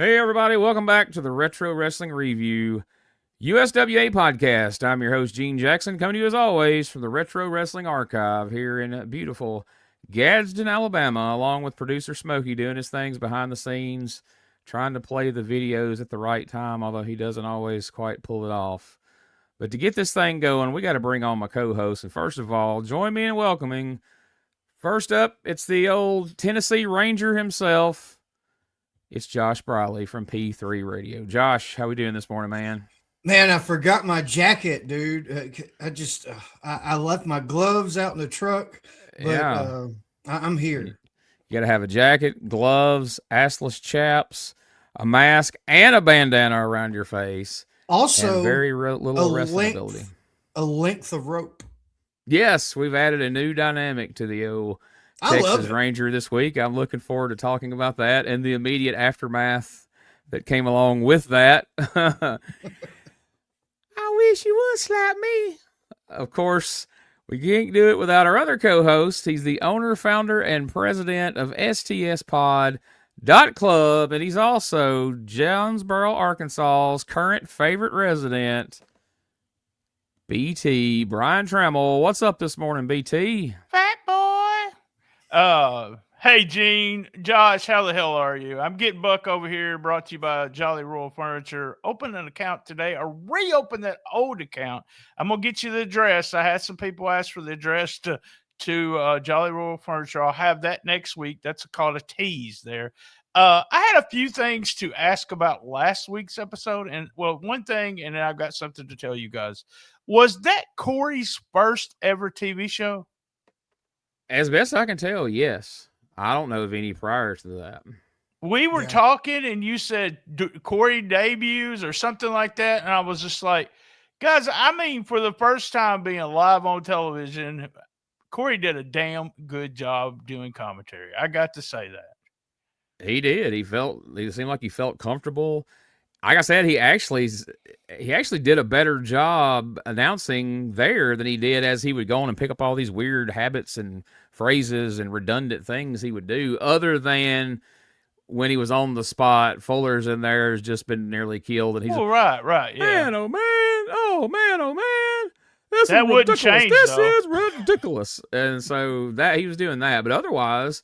Hey, everybody. Welcome back to the Retro Wrestling Review USWA podcast. I'm your host, Gene Jackson, coming to you as always from the Retro Wrestling Archive here in beautiful Gadsden, Alabama, along with producer Smokey doing his things behind the scenes, trying to play the videos at the right time, although he doesn't always quite pull it off. But to get this thing going, we got to bring on my co-host. And first of all, join me in welcoming, first up, it's the old Tennessee Ranger himself. It's Josh Briley from P3 Radio. Josh, how we doing this morning, man? Man, I forgot my jacket, dude. I left my gloves out in the truck, but I'm here. You got to have a jacket, gloves, assless chaps, a mask, and a bandana around your face. Also, and very little wrestling ability. A length of rope. Yes, we've added a new dynamic to the old Texas Ranger this week. I'm looking forward to talking about that and the immediate aftermath that came along with that. I wish you would slap me. Of course, we can't do it without our other co-host. He's the owner, founder, and president of STSPod.club, and he's also Jonesboro, Arkansas's current favorite resident, BT, Brian Tramel. What's up this morning, BT? Fat boy. Hey, Gene, Josh, how the hell are you? I'm getting Buck over here, brought to you by Jolly Royal Furniture. Open an account today or reopen that old account. I'm going to get you the address. I had some people ask for the address to Jolly Royal Furniture. I'll have that next week. That's called a tease there. I had a few things to ask about last week's episode. And, well, one thing, and then I've got something to tell you guys. Was that Corey's first ever TV show? As best I can tell, yes. I don't know of any prior to that. We were talking, and you said Corey debuts or something like that, and I was just like, guys, I mean, for the first time being live on television, Corey did a damn good job doing commentary. I got to say that. He did. He seemed like he felt comfortable. Like I said, he actually did a better job announcing there than he did as he would go on and pick up all these weird habits and phrases and redundant things he would do, other than when he was on the spot. Fuller's in there has just been nearly killed, and he's right, yeah. Man, oh man, this that is wouldn't ridiculous. Change, this though. is ridiculous. And so that he was doing that, but otherwise,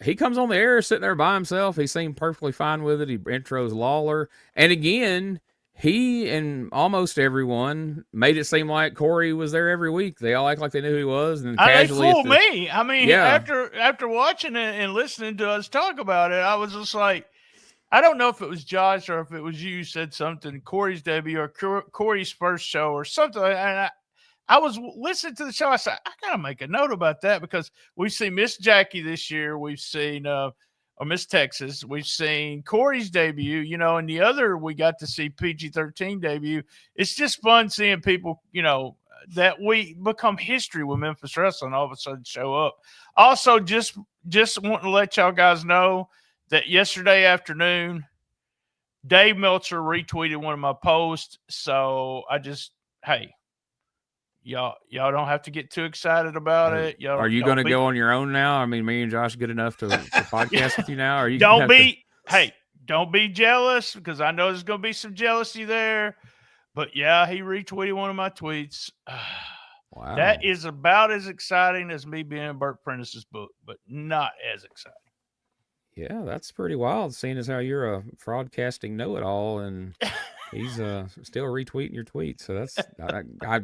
he comes on the air sitting there by himself. He seemed perfectly fine with it. He intros Lawler. And again, he and almost everyone made it seem like Corey was there every week. They all act like they knew who he was. And casually, they fooled me. I mean, after watching it and listening to us talk about it, I was just like, I don't know if it was Josh or if it was you said something, Corey's debut or Corey's first show or something. And I was listening to the show. I said, I got to make a note about that because we've seen Miss Jackie this year. We've seen or Miss Texas. We've seen Corey's debut, and the other we got to see PG-13 debut. It's just fun seeing people, that we become history with Memphis Wrestling all of a sudden show up. Also, just wanting to let y'all guys know that yesterday afternoon, Dave Meltzer retweeted one of my posts. So hey, y'all don't have to get too excited about it. Are you going to go on your own now? I mean, me and Josh are good enough to podcast with you now. Are you don't be jealous because I know there's going to be some jealousy there. But yeah, he retweeted one of my tweets. Wow. That is about as exciting as me being in Burt Prentice's book, but not as exciting. Yeah, that's pretty wild, seeing as how you're a fraudcasting know-it-all, and he's still retweeting your tweets. So that's I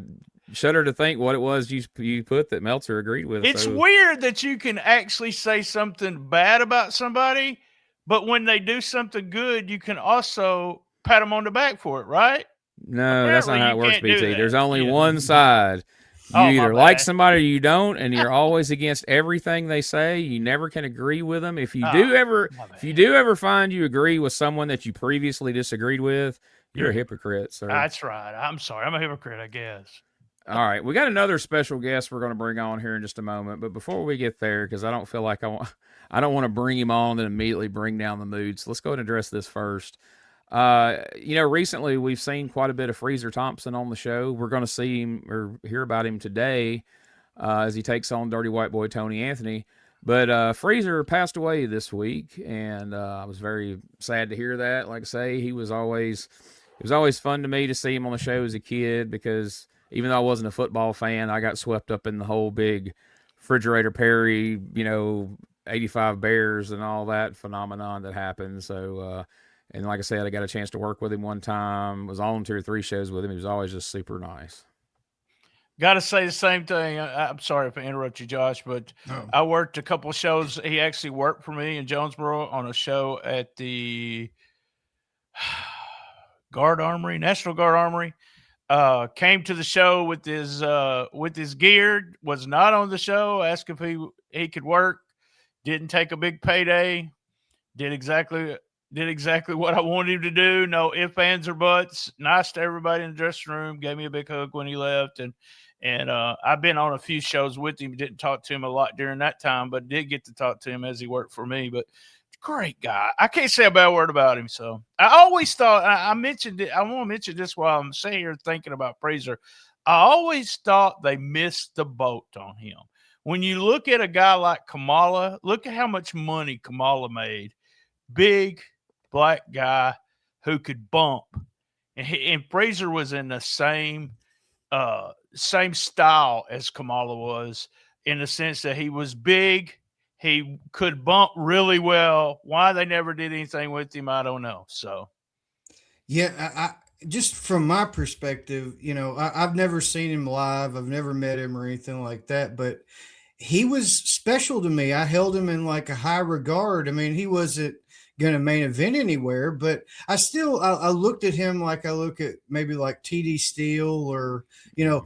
shudder to think what it was you put that Meltzer agreed with. It's weird that you can actually say something bad about somebody, but when they do something good, you can also pat them on the back for it, right? No, that's not how it works, BT. There's only one side. You either like somebody or you don't, and you're always against everything they say. You never can agree with them. If you do ever find you agree with someone that you previously disagreed with, you're a hypocrite, sir. That's right. I'm sorry. I'm a hypocrite, I guess. All right. We got another special guest we're going to bring on here in just a moment. But before we get there, because I don't feel like I don't want to bring him on and immediately bring down the mood. So let's go ahead and address this first. Recently we've seen quite a bit of Freezer Thompson on the show. We're going to see him or hear about him today as he takes on Dirty White Boy Tony Anthony. But Freezer passed away this week, and I was very sad to hear that. Like I say, it was always fun to me to see him on the show as a kid, because even though I wasn't a football fan, I got swept up in the whole big Refrigerator Perry, 85 Bears and all that phenomenon that happened. So, and like I said, I got a chance to work with him one time, was on 2 or 3 shows with him. He was always just super nice. Got to say the same thing. I'm sorry if I interrupt you, Josh, but I worked a couple of shows. He actually worked for me in Jonesboro on a show at the Guard Armory, National Guard Armory. Came to the show with his gear, was not on the show, asked if he could work, didn't take a big payday, did exactly what I wanted him to do. No ifs, ands, or buts. Nice to everybody in the dressing room. Gave me a big hug when he left. And I've been on a few shows with him. Didn't talk to him a lot during that time, but did get to talk to him as he worked for me. But great guy. I can't say a bad word about him. So I always thought, I mentioned it. I want to mention this while I'm sitting here thinking about Freezer. I always thought they missed the boat on him. When you look at a guy like Kamala, look at how much money Kamala made. Big black guy who could bump. And Freezer was in the same style as Kamala was, in the sense that he was big. He could bump really well. Why they never did anything with him, I don't know. So, yeah, I just from my perspective, I've never seen him live. I've never met him or anything like that, but he was special to me. I held him in like a high regard. I mean, he wasn't going to main event anywhere, but I looked at him like I look at maybe like TD Steele or,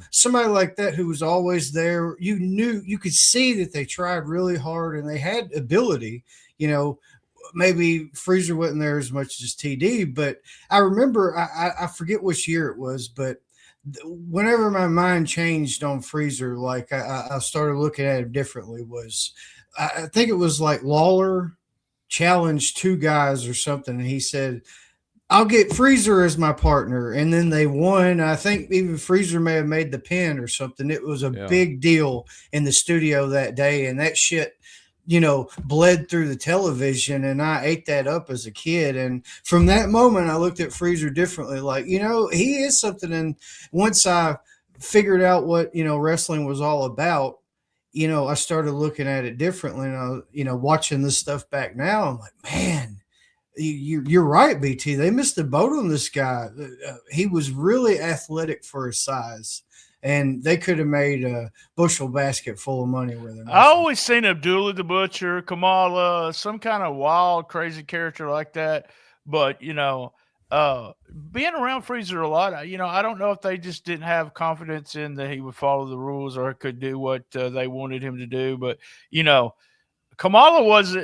somebody like that who was always there. You could see that they tried really hard and they had ability. Maybe Freezer wasn't there as much as TD, but I remember, I forget which year it was, but whenever my mind changed on Freezer, like I started looking at him differently, I think it was like Lawler challenged 2 guys or something, and he said, I'll get Freezer as my partner, and then they won. I think even Freezer may have made the pin or something. It was a big deal in the studio that day, and that shit bled through the television, and I ate that up as a kid. And from that moment, I looked at Freezer differently. Like, he is something. And once I figured out what, wrestling was all about, I started looking at it differently. And watching this stuff back now, I'm like, man, you're right, BT. They missed the boat on this guy. He was really athletic for his size, and they could have made a bushel basket full of money with him. I always seen Abdullah the Butcher, Kamala, some kind of wild, crazy character like that. But, being around Freezer a lot, I don't know if they just didn't have confidence in that he would follow the rules or could do what they wanted him to do. But, Kamala was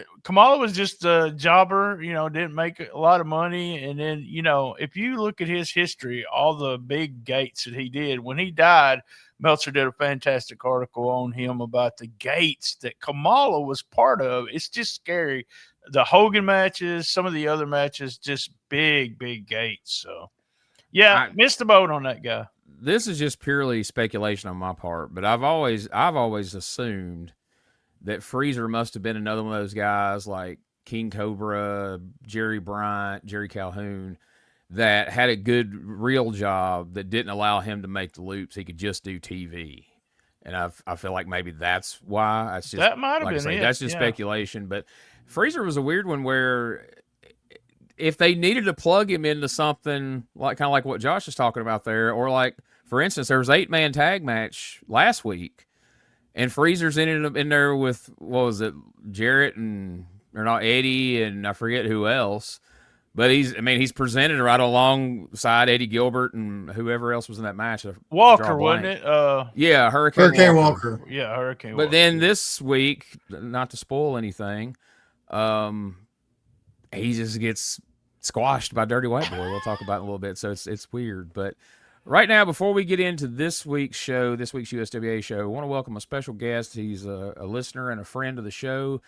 just a jobber, didn't make a lot of money. And then, if you look at his history, all the big gates that he did, when he died, Meltzer did a fantastic article on him about the gates that Kamala was part of. It's just scary. The Hogan matches, some of the other matches, just big, big gates. So, yeah, missed the boat on that guy. This is just purely speculation on my part, but I've always assumed that Freezer must have been another one of those guys like King Cobra, Jerry Bryant, Jerry Calhoun, that had a good real job that didn't allow him to make the loops. He could just do TV. And I feel like maybe that's why. It's just, that might have been it. That's just speculation. But Freezer was a weird one where if they needed to plug him into something like kind of like what Josh is talking about there, or like, for instance, there was 8-man tag match last week, and Freezer's in there with, what was it, Jarrett Eddie, and I forget who else. But he's presented right alongside Eddie Gilbert and whoever else was in that match. Walker, wasn't it? Yeah, Hurricane Walker. Yeah, Hurricane Walker. But then this week, not to spoil anything, he just gets squashed by Dirty White Boy. We'll talk about it in a little bit. So it's weird. But right now, before we get into this week's USWA show, I want to welcome a special guest. He's a listener and a friend of the show.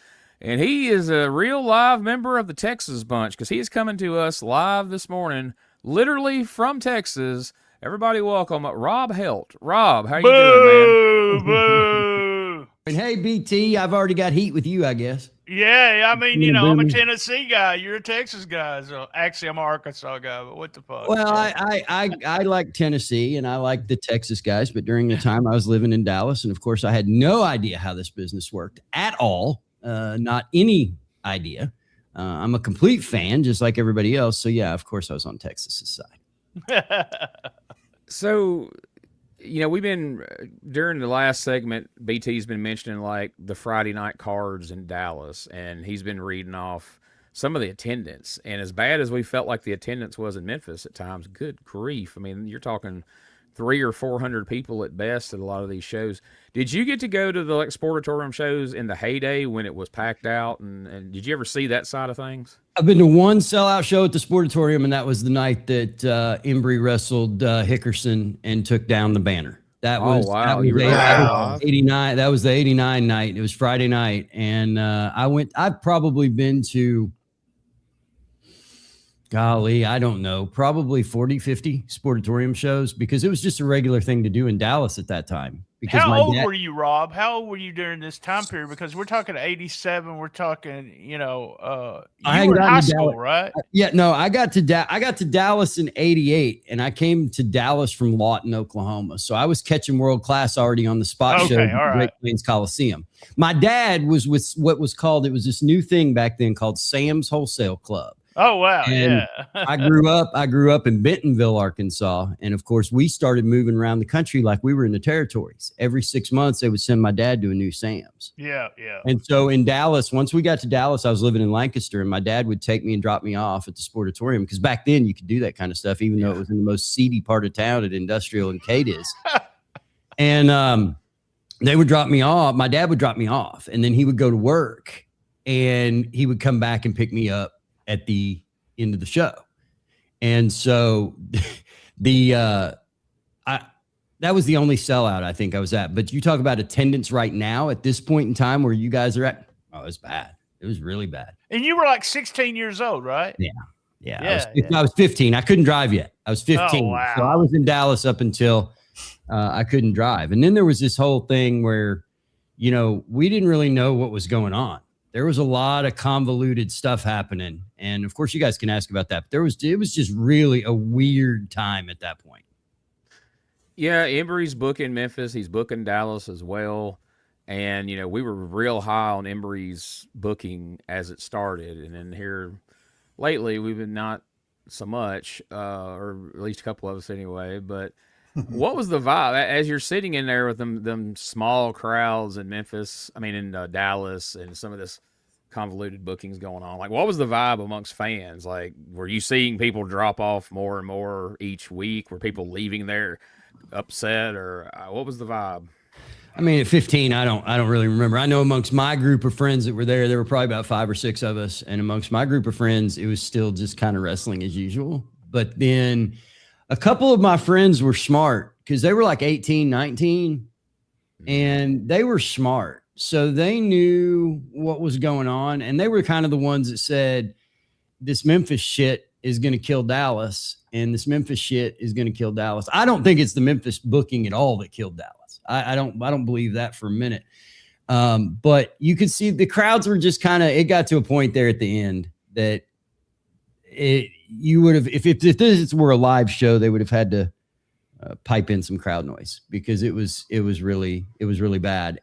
And he is a real live member of the Texas bunch because he is coming to us live this morning, literally from Texas. Everybody welcome Robb Helt. Robb, how you doing, man? Boo! And hey, BT, I've already got heat with you, I guess. Yeah, I mean, I'm a Tennessee guy. You're a Texas guy. So actually, I'm an Arkansas guy. But what the fuck? Well, I like Tennessee and I like the Texas guys. But during the time I was living in Dallas, and of course, I had no idea how this business worked at all. Not any idea. I'm a complete fan, just like everybody else. So yeah, of course, I was on Texas's side. So, we've been, during the last segment, BT's been mentioning like the Friday night cards in Dallas, and he's been reading off some of the attendance. And as bad as we felt like the attendance was in Memphis at times, good grief. I mean, you're talking 300 or 400 people at best at a lot of these shows. Did you get to go to the Sportatorium shows in the heyday when it was packed out? And did you ever see that side of things? I've been to one sellout show at the Sportatorium, and that was the night that Embry wrestled Hickerson and took down the banner. That was 89. That was the 89 night. It was Friday night. And I've probably been to, golly, I don't know, probably 40, 50 Sportatorium shows, because it was just a regular thing to do in Dallas at that time. Because how old were you, Rob? How old were you during this time period? Because we're talking 87. We're talking, you were in high school, right? Yeah, no, I got to Dallas in 88, and I came to Dallas from Lawton, Oklahoma. So I was catching World Class already on the spot show at Great Plains Coliseum. My dad was with what was called, it was this new thing back then called Sam's Wholesale Club. Oh, wow. And yeah. I grew up in Bentonville, Arkansas. And of course, we started moving around the country like we were in the territories. Every 6 months, they would send my dad to a new Sam's. Yeah, yeah. And so in Dallas, once we got to Dallas, I was living in Lancaster, and my dad would take me and drop me off at the Sportatorium, because back then you could do that kind of stuff, even though it was in the most seedy part of town at Industrial and Cadiz. And they would drop me off. My dad would drop me off, and then he would go to work, and he would come back and pick me up at the end of the show. And so that was the only sellout I think I was at. But you talk about attendance right now at this point in time where you guys are at. Oh, it's bad. It was really bad. And you were like 16 years old, right? Yeah. I was 15. I couldn't drive yet. I was 15. Oh, wow. So I was in Dallas up until I couldn't drive. And then there was this whole thing where, we didn't really know what was going on. There was a lot of convoluted stuff happening. And of course, you guys can ask about that. But it was just really a weird time at that point. Yeah, Embry's booking Memphis. He's booking Dallas as well. And, we were real high on Embry's booking as it started. And then here lately, we've been not so much, or at least a couple of us anyway. But what was the vibe as you're sitting in there with them small crowds in Memphis? I mean, in Dallas, and some of this convoluted bookings going on. Like, what was the vibe amongst fans? Like, were you seeing people drop off more and more each week? Were people leaving there upset, or what was the vibe? I mean, at 15, I don't really remember. I know amongst my group of friends that were there were probably about 5 or 6 of us, and amongst my group of friends, it was still just kind of wrestling as usual. But then a couple of my friends were smart, because they were like 18, 19, and they were smart. So they knew what was going on, and they were kind of the ones that said, this Memphis shit is going to kill Dallas, and this Memphis shit is going to kill Dallas. I don't think it's the Memphis booking at all that killed Dallas. I don't believe that for a minute. But you could see the crowds were just it got to a point there at the end that you would have, if this were a live show, they would have had to pipe in some crowd noise, because it was really bad.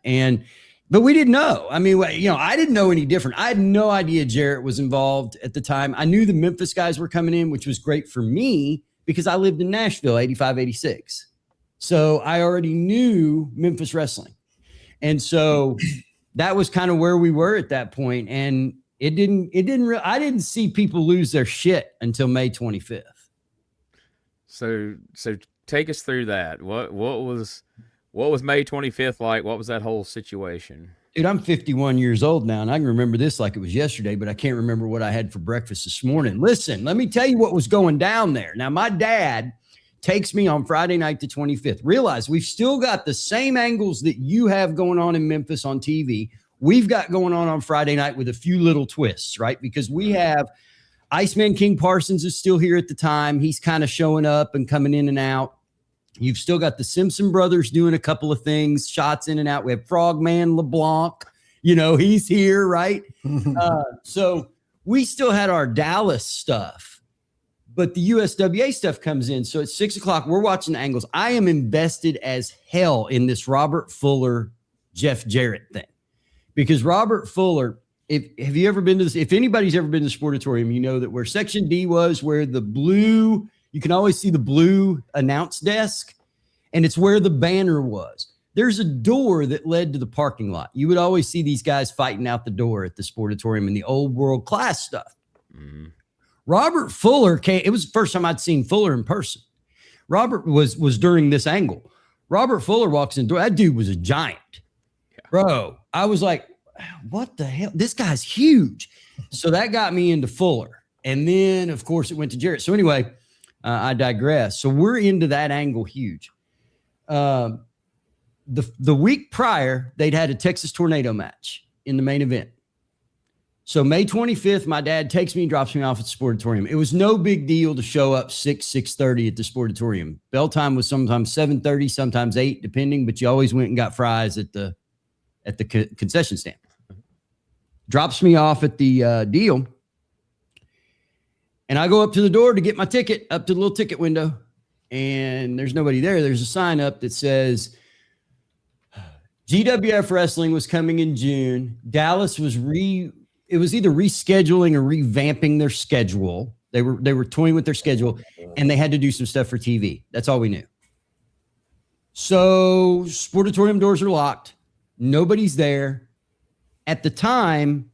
But we didn't know. I mean, I didn't know any different. I had no idea Jarrett was involved at the time. I knew the Memphis guys were coming in, which was great for me because I lived in Nashville, 85, 86. So I already knew Memphis wrestling. And so that was kind of where we were at that point. And I didn't see people lose their shit until May 25th. So take us through that. What was May 25th like? What was that whole situation? Dude, I'm 51 years old now, and I can remember this like it was yesterday, but I can't remember what I had for breakfast this morning. Listen, let me tell you what was going down there. Now, my dad takes me on Friday night the 25th. Realize we've still got the same angles that you have going on in Memphis on TV. We've got going on Friday night with a few little twists, right? Because we have Iceman King Parsons is still here at the time. He's kind of showing up and coming in and out. You've still got the Simpson brothers doing a couple of things, shots in and out. We have Frogman LeBlanc, he's here, right? So we still had our Dallas stuff, but the USWA stuff comes in. So at 6 o'clock, we're watching the angles. I am invested as hell in this Robert Fuller, Jeff Jarrett thing, because Robert Fuller, if anybody's ever been to the Sportatorium, you know that where Section D was, where the blue, you can always see the blue announce desk, and it's where the banner was. There's a door that led to the parking lot. You would always see these guys fighting out the door at the Sportatorium in the old world class stuff. Mm-hmm. Robert Fuller came. It was the first time I'd seen Fuller in person. Robert was during this angle. Robert Fuller walks in the door. That dude was a giant. Yeah. Bro, I was like, what the hell? This guy's huge. So that got me into Fuller. And then, of course, it went to Jarrett. So anyway, I digress. So we're into that angle huge. The week prior, they'd had a Texas Tornado match in the main event. So May 25th, my dad takes me and drops me off at the Sportatorium. It was no big deal to show up 6:30 at the Sportatorium. Bell time was sometimes 7:30, sometimes 8, depending, but you always went and got fries at the concession stand. Drops me off at the deal. And I go up to the door to get my ticket, up to the little ticket window. And there's nobody there. There's a sign up that says GWF Wrestling was coming in June. Dallas was it was either rescheduling or revamping their schedule. They were toying with their schedule, and they had to do some stuff for TV. That's all we knew. So Sportatorium doors are locked. Nobody's there. At the time,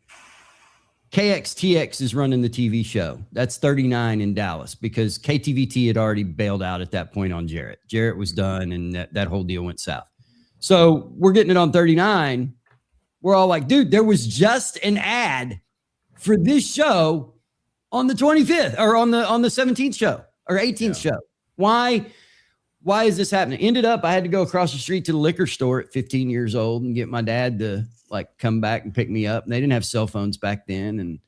KXTX is running the TV show. That's 39 in Dallas because KTVT had already bailed out at that point on Jarrett. Jarrett was done, and that whole deal went south. So we're getting it on 39. We're all like, dude, there was just an ad for this show on the 25th or on the 17th show or 18th show. Why is this happening? Ended up, I had to go across the street to the liquor store at 15 years old and get my dad to come back and pick me up. And they didn't have cell phones back then. And,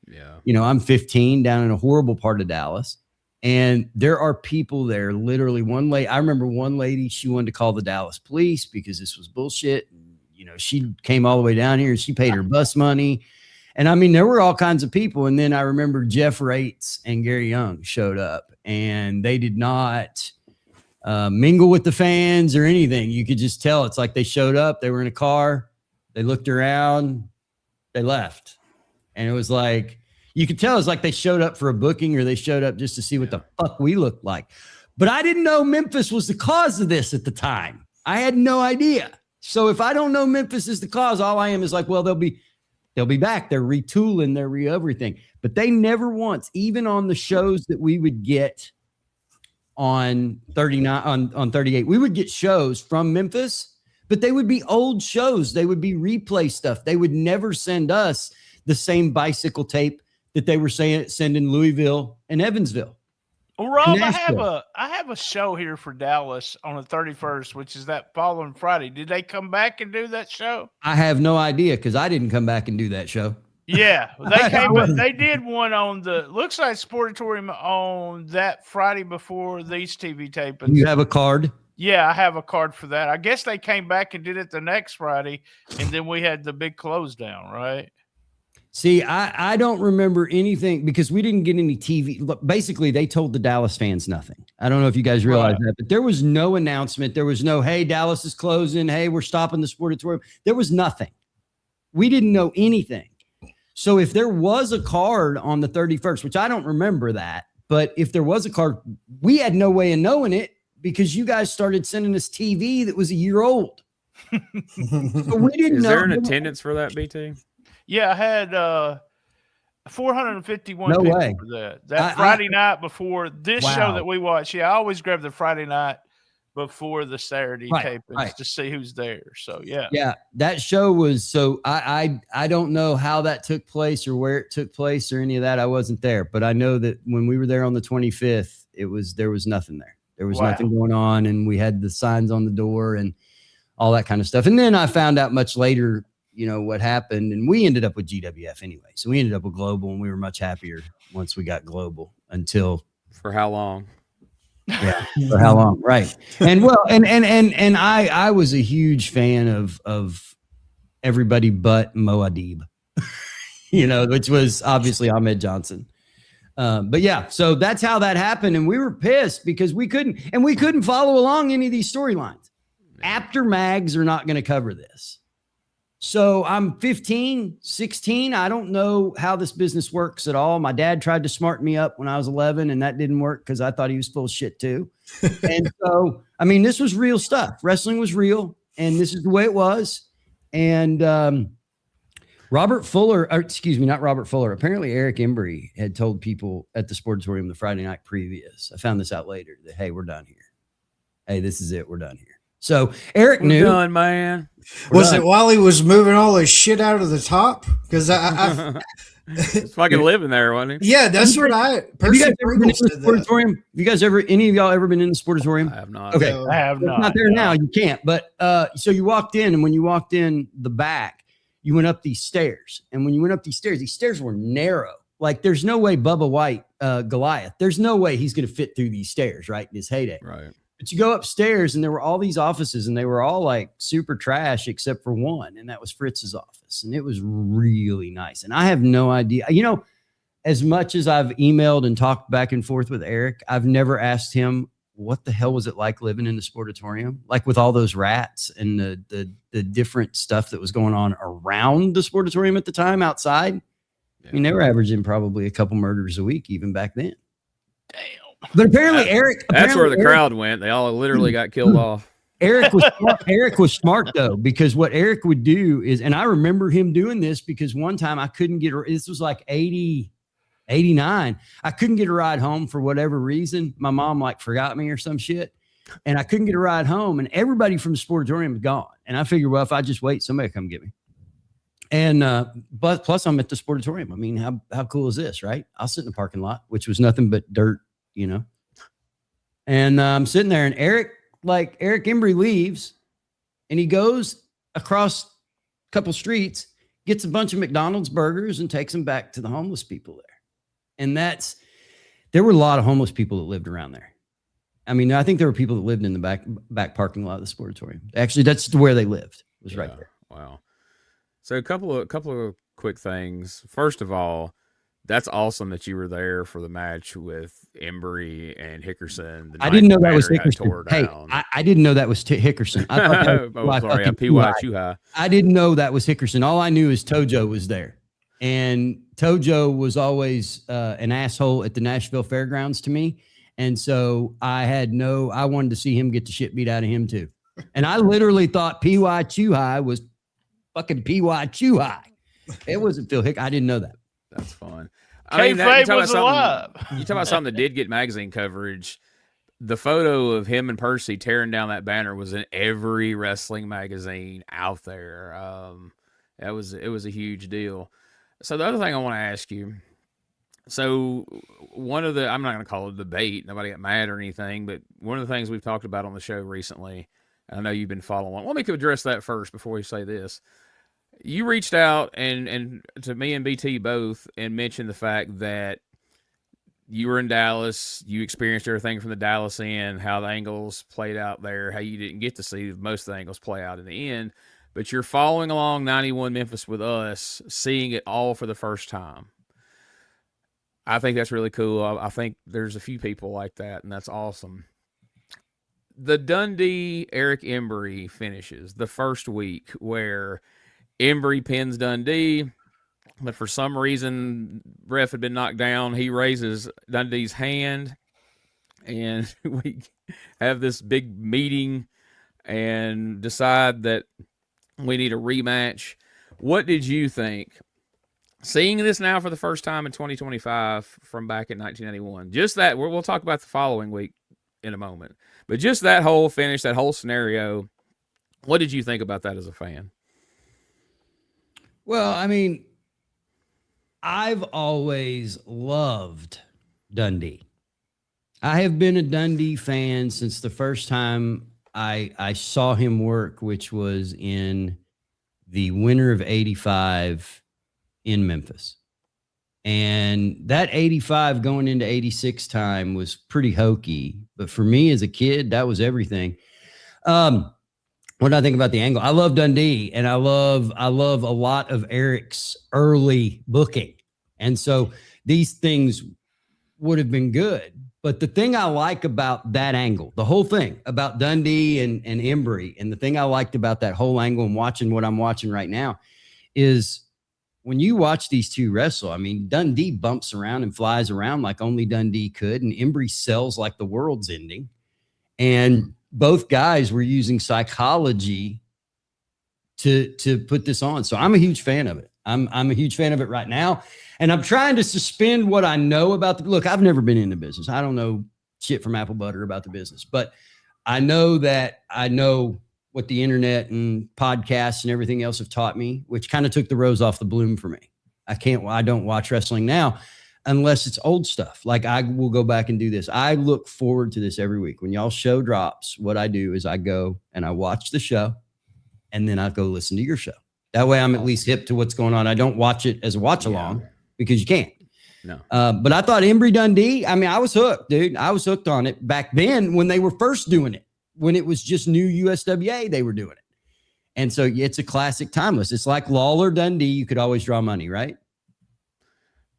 I'm 15 down in a horrible part of Dallas. And there are people there, literally I remember one lady, she wanted to call the Dallas police because this was bullshit. She came all the way down here and she paid her bus money. And I mean, there were all kinds of people. And then I remember Jeff Rates and Gary Young showed up and they did not mingle with the fans or anything. You could just tell. It's like they showed up, they were in a car, they looked around, they left. And it was like, you could tell it's like they showed up for a booking or they showed up just to see what the fuck we looked like. But I didn't know Memphis was the cause of this at the time. I had no idea. So if I don't know Memphis is the cause, all I am is like, well, they'll be back. They're retooling, they're everything. But they never once, even on the shows that we would get on 39, on 38, we would get shows from Memphis, but they would be old shows. They would be replay stuff. They would never send us the same bicycle tape that they were sending Louisville and Evansville. Well, Rob, I have a show here for Dallas on the 31st, which is that following Friday. Did they come back and do that show? I have no idea because I didn't come back and do that show. Yeah, they did one on looks like Sportatorium on that Friday before these TV tapings. You have a card? Yeah, I have a card for that. I guess they came back and did it the next Friday, and then we had the big close down, right? See, I don't remember anything because we didn't get any TV. Basically, they told the Dallas fans nothing. I don't know if you guys realize that, but there was no announcement. There was no, hey, Dallas is closing. Hey, we're stopping the Sportatorium. There was nothing. We didn't know anything. So if there was a card on the 31st, which I don't remember that, but if there was a card, we had no way of knowing it because you guys started sending us TV that was a year old. So we didn't know. Is there an attendance for that, BT? Yeah, I had 451 no people way. for that. Friday night before this show that we watch. Yeah, I always grab the Friday night before the Saturday tapings to see who's there. So yeah, that show was so. I don't know how that took place or where it took place or any of that. I wasn't there, but I know that when we were there on the 25th, there was nothing there. There was nothing going on, and we had the signs on the door and all that kind of stuff. And then I found out much later, what happened, and we ended up with GWF anyway. So we ended up with Global, and we were much happier once we got Global. Until for how long? Yeah. For how long? Right. And well, and I was a huge fan of everybody but Moadib, which was obviously Ahmed Johnson. But yeah, so that's how that happened. And we were pissed because we couldn't follow along any of these storylines. After mags are not going to cover this. So I'm 15, 16. I don't know how this business works at all. My dad tried to smart me up when I was 11, and that didn't work because I thought he was full of shit too. And so, I mean, this was real stuff. Wrestling was real, and this is the way it was. And not Robert Fuller. Apparently, Eric Embry had told people at the Sportatorium the Friday night previous. I found this out later that, hey, we're done here. Hey, this is it. We're done here. So Eric knew. Done, man. Was it while he was moving all his shit out of the top? Because I it's fucking living there, wasn't he? yeah, that's what I. Have you guys ever been in the Sportatorium? Have you guys any of y'all ever been in the Sportatorium? I have not. Okay, No. I have it's not. not there now. You can't. But so you walked in, and when you walked in the back, you went up these stairs, and when you went up these stairs were narrow. Like there's no way Bubba White, Goliath. There's no way he's going to fit through these stairs, right? In his heyday, Right. But you go upstairs and there were all these offices and they were all like super trash except for one. And that was Fritz's office. And it was really nice. And I have no idea, as much as I've emailed and talked back and forth with Eric, I've never asked him, what the hell was it like living in the Sportatorium? Like with all those rats and the different stuff that was going on around the Sportatorium at the time outside. Yeah. I mean, they were averaging probably a couple murders a week, even back then. Damn. But apparently Eric, That's where the crowd went. They all literally got killed off. Eric was smart though, because what Eric would do is, and I remember him doing this because one time I couldn't get, this was like 80, 89. I couldn't get a ride home for whatever reason. My mom like forgot me or some shit. And I couldn't get a ride home and everybody from the Sportatorium was gone. And I figured, well, if I just wait, somebody come get me. And, but plus I'm at the Sportatorium. I mean, how cool is this, right? I'll sit in the parking lot, which was nothing but dirt, and I'm sitting there and Eric Embry leaves and he goes across a couple streets, gets a bunch of McDonald's burgers and takes them back to the homeless people there. And there were a lot of homeless people that lived around there. I mean, I think there were people that lived in the back parking lot of the Sportatorium. Actually, that's where they lived, was right there. Wow. So a couple of quick things. First of all, that's awesome that you were there for the match with Embry and Hickerson. I didn't know that was Hickerson. Hey, I didn't know that was Hickerson. I thought that was P.Y. Chuhai. I didn't know that was Hickerson. All I knew is Tojo was there. And Tojo was always an asshole at the Nashville Fairgrounds to me. And so I wanted to see him get the shit beat out of him too. And I literally thought P.Y. Chuhai was fucking P.Y. Chuhai. It wasn't Phil Hick. I didn't know that. That's fun. Kayfabe was alive. You talk about something that did get magazine coverage. The photo of him and Percy tearing down that banner was in every wrestling magazine out there. It was a huge deal. So the other thing I want to ask you, so one of I'm not going to call it a debate. Nobody got mad or anything, but one of the things we've talked about on the show recently, I know you've been following. Let me address that first before we say this. You reached out and to me and BT both and mentioned the fact that you were in Dallas, you experienced everything from the Dallas end, how the angles played out there, how you didn't get to see most of the angles play out in the end, but you're following along 91 Memphis with us, seeing it all for the first time. I think that's really cool. I think there's a few people like that, and that's awesome. The Dundee Eric Embry finishes the first week where Embry pins Dundee, but for some reason, ref had been knocked down. He raises Dundee's hand, and we have this big meeting and decide that we need a rematch. What did you think? Seeing this now for the first time in 2025 from back in 1991, just that, we'll talk about the following week in a moment, but just that whole finish, that whole scenario, what did you think about that as a fan? Well, I mean, I've always loved Dundee. I have been a Dundee fan since the first time I saw him work, which was in the winter of '85 in Memphis. And that 85 going into 86 time was pretty hokey. But for me as a kid, that was everything. What do I think about the angle? I love Dundee, and I love a lot of Eric's early booking. And so these things would have been good. But the thing I like about that angle, the whole thing about Dundee and Embry, and the thing I liked about that whole angle and watching what I'm watching right now is when you watch these two wrestle, I mean, Dundee bumps around and flies around like only Dundee could, and Embry sells like the world's ending. And both guys were using psychology to put this on. So I'm a huge fan of it. I'm a huge fan of it right now. And I'm trying to suspend what I know about look, I've never been in the business. I don't know shit from apple butter about the business, but I know that I know what the internet and podcasts and everything else have taught me, which kind of took the rose off the bloom for me. I don't watch wrestling now unless it's old stuff. Like I will go back and do this. I look forward to this every week. When y'all show drops, what I do is I go and I watch the show and then I go listen to your show. That way I'm at least hip to what's going on. I don't watch it as a watch along because you can't. No. But I thought Embry Dundee, I mean, I was hooked, dude. I was hooked on it back then when they were first doing it, when it was just new USWA, they were doing it. And so it's a classic timeless. It's like Lawler Dundee. You could always draw money, right?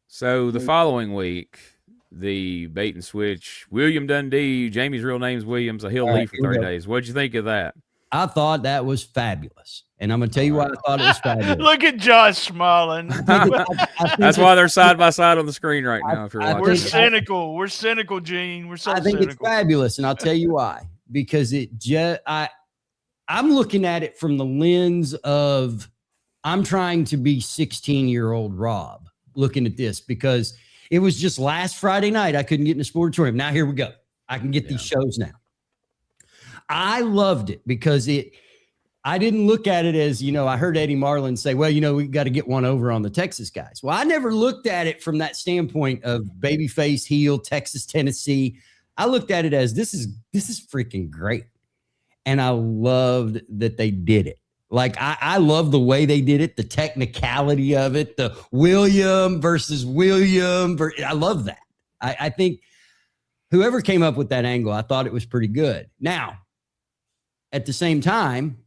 So the following week, the bait and switch, William Dundee, Jamie's real name's Williams, so he'll leave for 30 days. What'd you think of that? I thought that was fabulous. And I'm going to tell you why I thought it was fabulous. Look at Josh smiling. That's why they're side by side on the screen right now. If you're watching, we're cynical. We're cynical, Gene. We're so cynical. I think it's fabulous, and I'll tell you why. Because I'm looking at it from the lens of I'm trying to be 16-year-old Rob looking at this, because it was just last Friday night I couldn't get in the Sportatorium. Now here we go. I can get these shows now. I loved it because I didn't look at it as, I heard Eddie Marlin say, well, we got to get one over on the Texas guys. Well, I never looked at it from that standpoint of babyface, heel, Texas, Tennessee. I looked at it as this is freaking great. And I loved that they did it. Like, I love the way they did it, the technicality of it, the William versus William. I love that. I think whoever came up with that angle, I thought it was pretty good. Now, at the same time,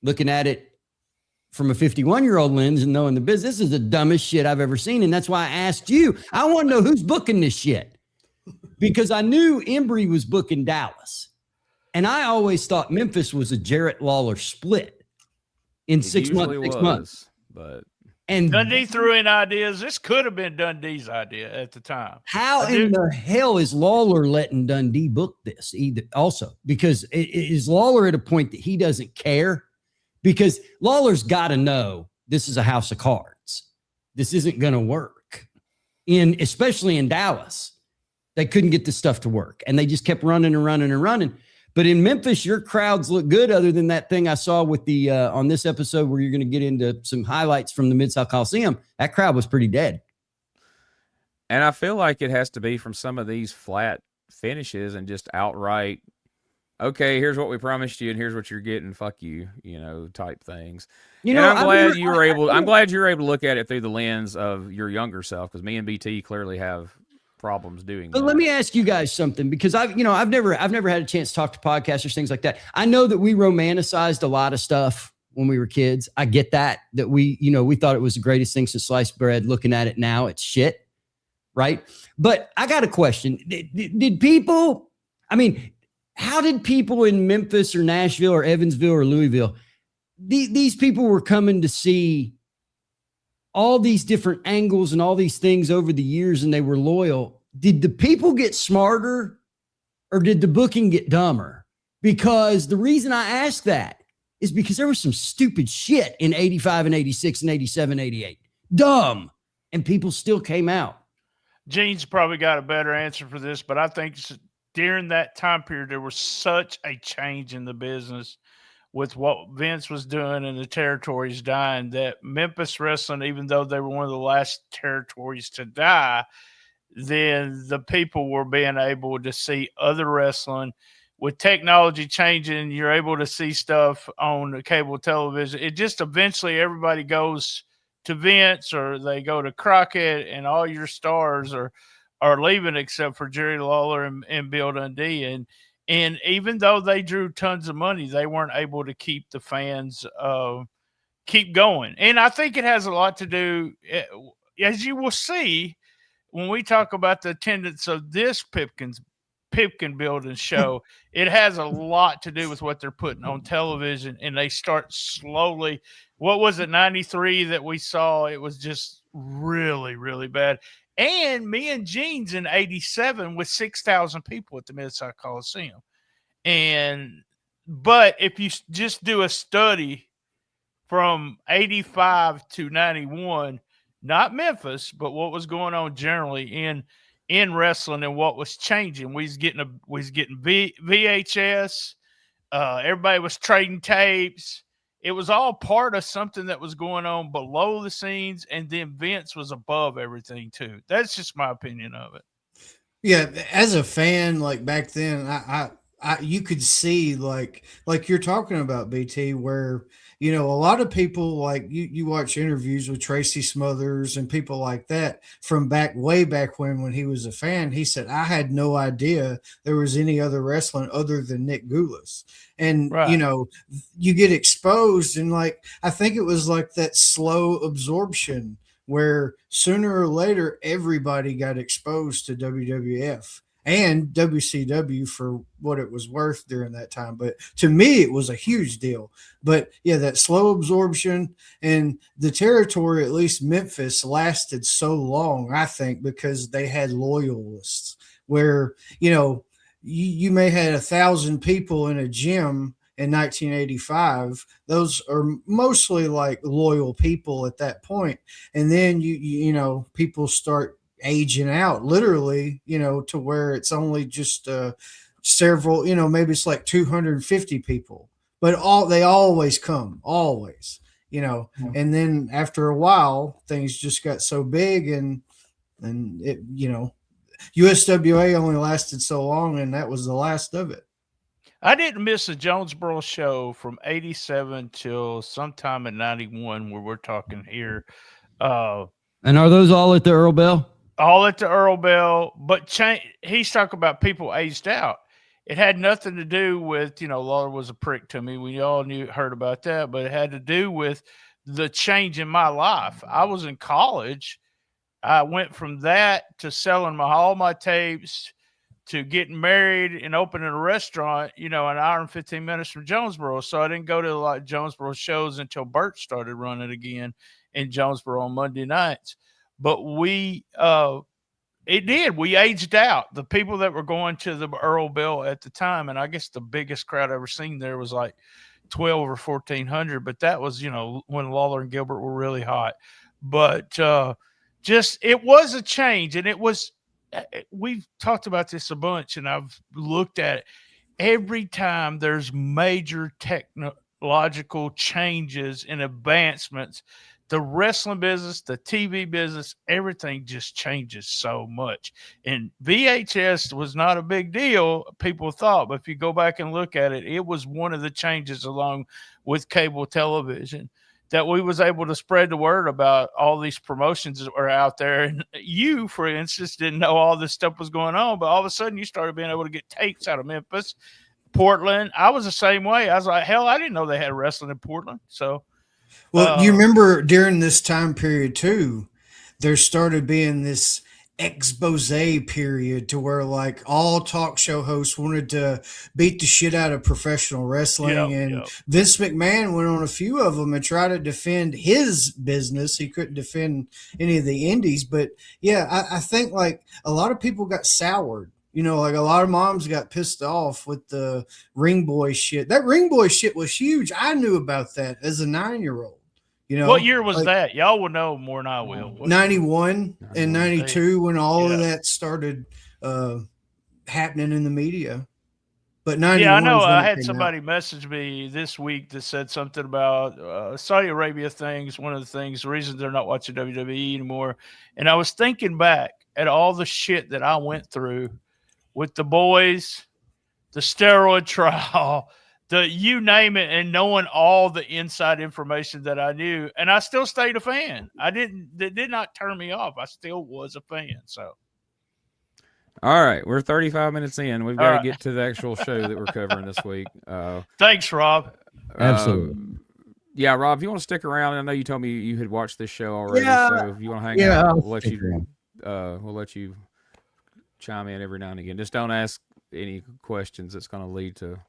looking at it from a 51-year-old lens and knowing the business, this is the dumbest shit I've ever seen. And that's why I asked you. I want to know who's booking this shit. Because I knew Embry was booking Dallas. And I always thought Memphis was a Jarrett Lawler split in 6 months. And Dundee threw in ideas. This could have been Dundee's idea at the time. How in the hell is Lawler letting Dundee book this also? Because is Lawler at a point that he doesn't care? Because Lawler's got to know this is a house of cards. This isn't going to work, especially in Dallas. They couldn't get this stuff to work, and they just kept running and running and running. But in Memphis, your crowds look good, other than that thing I saw with the on this episode where you're going to get into some highlights from the Mid-South Coliseum. That crowd was pretty dead. And I feel like it has to be from some of these flat finishes and just outright, okay, here's what we promised you, and here's what you're getting. Fuck you, type things. I'm glad you were able to look at it through the lens of your younger self, because me and BT clearly have problems doing that. But let me ask you guys something, because I've never had a chance to talk to podcasters, things like that. I know that we romanticized a lot of stuff when we were kids. I get that we thought it was the greatest thing since sliced bread. Looking at it now, it's shit, right? But I got a question. Did people, how did people in Memphis or Nashville or Evansville or Louisville, these people were coming to see all these different angles and all these things over the years, and they were loyal. Did the people get smarter, or did the booking get dumber? Because the reason I asked that is because there was some stupid shit in 85 and 86 and 87, 88. Dumb. And people still came out. Gene's probably got a better answer for this, but I think during that time period, there was such a change in the business with what Vince was doing and the territories dying, that Memphis wrestling, even though they were one of the last territories to die, then the people were being able to see other wrestling. With technology changing, you're able to see stuff on the cable television. It just eventually everybody goes to Vince or they go to Crockett, and all your stars are leaving except for Jerry Lawler and Bill Dundee. And even though they drew tons of money, they weren't able to keep the fans keep going. And I think it has a lot to do, as you will see, when we talk about the attendance of this Pipkin Building show, it has a lot to do with what they're putting on television, and they start slowly. What was it, 93 that we saw? It was just really, really bad. And me and Gene's in 87 with 6,000 people at the Mid-South Coliseum. But if you just do a study from 85 to 91, not Memphis, but what was going on generally in wrestling and what was changing. We was getting VHS. Everybody was trading tapes. It was all part of something that was going on below the scenes, and then Vince was above everything too. That's just my opinion of it. Yeah, as a fan, like back then, I you could see like you're talking about, BT, where a lot of people, like you watch interviews with Tracy Smothers and people like that from way back when he was a fan. He said, I had no idea there was any other wrestling other than Nick Goulas. And Right. You get exposed, and like I think it was like that slow absorption where sooner or later everybody got exposed to WWF and WCW for what it was worth during that time. But to me, it was a huge deal. But yeah, that slow absorption, and the territory, at least Memphis, lasted so long, I think, because they had loyalists where, you may had 1,000 people in a gym in 1985. Those are mostly like loyal people at that point. And then people start aging out, literally, to where it's only just several, maybe it's like 250 people, but they always come, always, and then after a while things just got so big, and it, USWA only lasted so long, and that was the last of it. I didn't miss a Jonesboro show from 87 till sometime in 91, where we're talking here. And are those all at the Earl Bell? All at the Earl Bell, but he's talking about people aged out. It had nothing to do with, Lawler was a prick to me. We all heard about that, but it had to do with the change in my life. I was in college. I went from that to selling all my tapes to getting married and opening a restaurant, an hour and 15 minutes from Jonesboro. So I didn't go to a lot of Jonesboro shows until Bert started running again in Jonesboro on Monday nights. But we aged out. The people that were going to the Earl Bell at the time, and I guess the biggest crowd I ever seen there was like 12 or 1,400, but that was, when Lawler and Gilbert were really hot. But it was a change, and we've talked about this a bunch, and I've looked at it. Every time there's major technological changes and advancements, the wrestling business, the TV business, everything just changes so much. And VHS was not a big deal, people thought, but if you go back and look at it, it was one of the changes along with cable television that we was able to spread the word about all these promotions that were out there. And you, for instance, didn't know all this stuff was going on, but all of a sudden you started being able to get tapes out of Memphis, Portland. I was the same way. I was like, hell, I didn't know they had wrestling in Portland. So, well, you remember during this time period too, there started being this expose period to where like all talk show hosts wanted to beat the shit out of professional wrestling. Vince McMahon went on a few of them and tried to defend his business. He couldn't defend any of the indies, but yeah, I think like a lot of people got soured. Like a lot of moms got pissed off with the ring boy shit. That ring boy shit was huge. I knew about that as a 9-year-old. What year was that? Y'all will know more than I will. 91 and 92 when all of that started happening in the media. But 91. Yeah, I know. I had somebody message me this week that said something about Saudi Arabia things. One of the things, the reason they're not watching WWE anymore. And I was thinking back at all the shit that I went through with the boys, the steroid trial, you name it, and knowing all the inside information that I knew, and I still stayed a fan. That did not turn me off. I still was a fan. So, all right, we're 35 minutes in. We've got to right. get to the actual show that we're covering this week. Thanks, Rob. Absolutely. Yeah, Rob, if you want to stick around, I know you told me you had watched this show already. Yeah, so if you want to hang out, we'll let you chime in every now and again. Just don't ask any questions that's going to lead to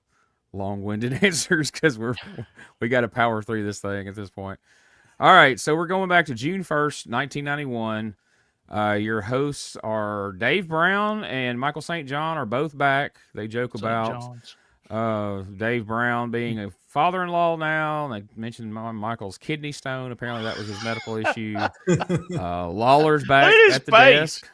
long-winded answers, because we got to power through this thing at this point. All right, so we're going back to June 1st, 1991. Your hosts are Dave Brown and Michael St. John are both back. They joke about Dave Brown being a father-in-law now. And they mentioned Michael's kidney stone. Apparently that was his medical issue. Lawler's back at the desk.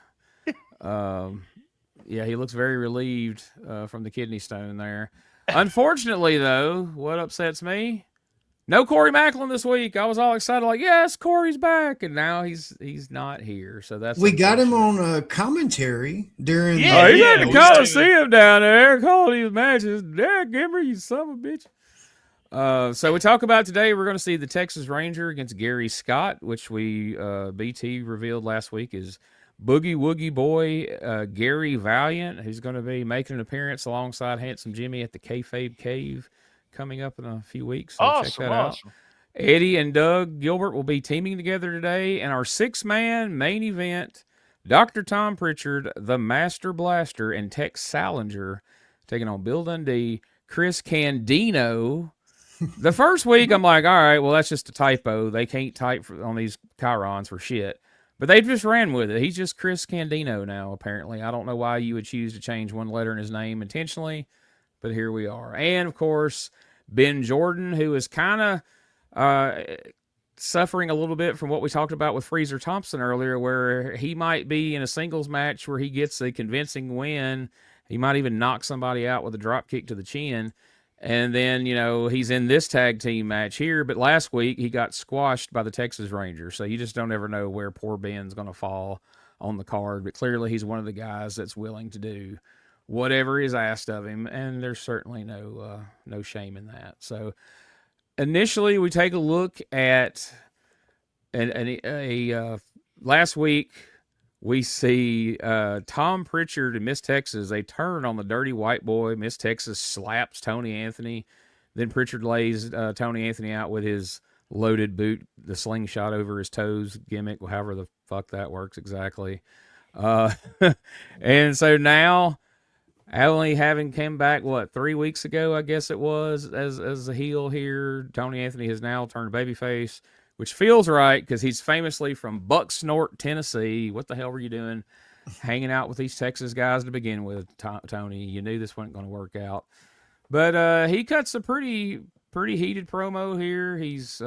Yeah, he looks very relieved from the kidney stone there. Unfortunately, though, what upsets me, no Corey Macklin this week. I was all excited, like, yes, Corey's back, and now he's not here. So that's we got him on commentary during. He's at the Coliseum down there calling these matches. Derek Gimmer, you son of a bitch. So we talk about today. We're going to see the Texas Ranger against Gary Scott, which we BT revealed last week is Boogie Woogie Boy Gary Valiant, who's going to be making an appearance alongside Handsome Jimmy at the Kayfabe Cave coming up in a few weeks. So check that out. Eddie and Doug Gilbert will be teaming together today. And our 6-man main event, Dr. Tom Pritchard, the Master Blaster, and Tex Salinger taking on Bill Dundee, Chris Candino. The first week, I'm like, all right, well, that's just a typo. They can't type on these chyrons for shit. But they just ran with it. He's just Chris Candino now, apparently. I don't know why you would choose to change one letter in his name intentionally, but here we are. And, of course, Ben Jordan, who is kind of suffering a little bit from what we talked about with Freezer Thompson earlier, where he might be in a singles match where he gets a convincing win. He might even knock somebody out with a drop kick to the chin. And then, he's in this tag team match here. But last week, he got squashed by the Texas Rangers. So you just don't ever know where poor Ben's going to fall on the card. But clearly, he's one of the guys that's willing to do whatever is asked of him. And there's certainly no shame in that. So initially, we take a look at last week. We see Tom Pritchard and Miss Texas. They turn on the dirty white boy. Miss Texas slaps Tony Anthony. Then Pritchard lays Tony Anthony out with his loaded boot, the slingshot over his toes gimmick, however the fuck that works exactly. And so now, only having come back, 3 weeks ago, I guess it was, as a heel here, Tony Anthony has now turned babyface, which feels right because he's famously from Bucksnort, Tennessee. What the hell were you doing hanging out with these Texas guys to begin with, Tony? You knew this wasn't going to work out. But he cuts a pretty heated promo here. He's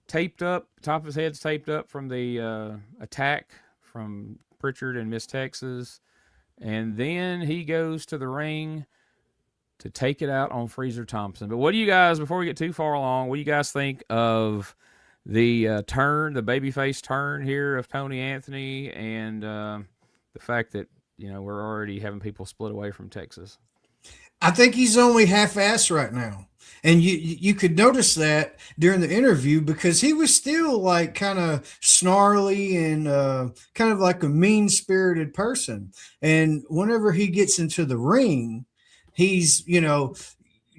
taped up, top of his head's taped up from the attack from Pritchard and Miss Texas. And then he goes to the ring to take it out on Freezer Thompson. But what do you guys, before we get too far along, what do you guys think of the the babyface turn here of Tony Anthony, and the fact that we're already having people split away from Texas? I think he's only half-assed right now, and you could notice that during the interview because he was still like kind of snarly and kind of like a mean-spirited person. And whenever he gets into the ring, he's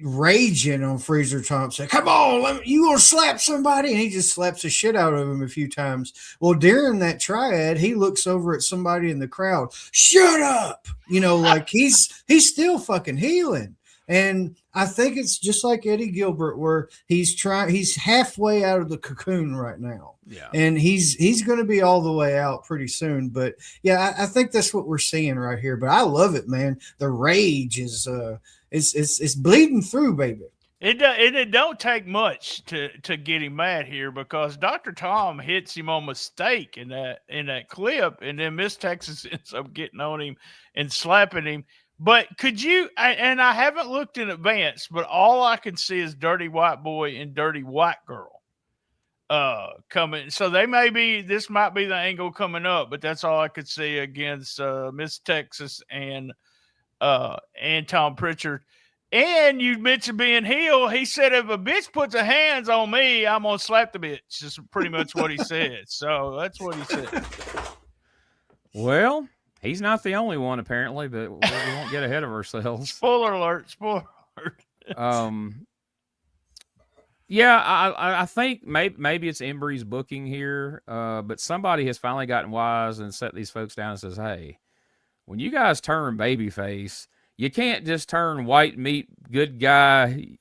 raging on Freezer Thompson. Come on, you gonna slap somebody? And he just slaps the shit out of him a few times. Well, during that triad, he looks over at somebody in the crowd. Shut up! Like he's still fucking healing. And I think it's just like Eddie Gilbert, where he's halfway out of the cocoon right now. Yeah. And he's going to be all the way out pretty soon. But yeah, I think that's what we're seeing right here. But I love it, man. The rage is it's bleeding through, baby. It don't take much to get him mad here, because Dr. Tom hits him on mistake in that clip, and then Miss Texas ends up getting on him and slapping him. But could you, and I haven't looked in advance, but all I can see is Dirty White Boy and Dirty White Girl coming. So this might be the angle coming up, but that's all I could see against Miss Texas and Tom Pritchard. And you mentioned being heel. He said, if a bitch puts her hands on me, I'm going to slap the bitch. Just pretty much what he said. So that's what he said. Well, he's not the only one, apparently, but we won't get ahead of ourselves. Spoiler alert. Spoiler alert. Yeah, I think maybe it's Embry's booking here, but somebody has finally gotten wise and set these folks down and says, hey, when you guys turn babyface, you can't just turn white meat, good guy,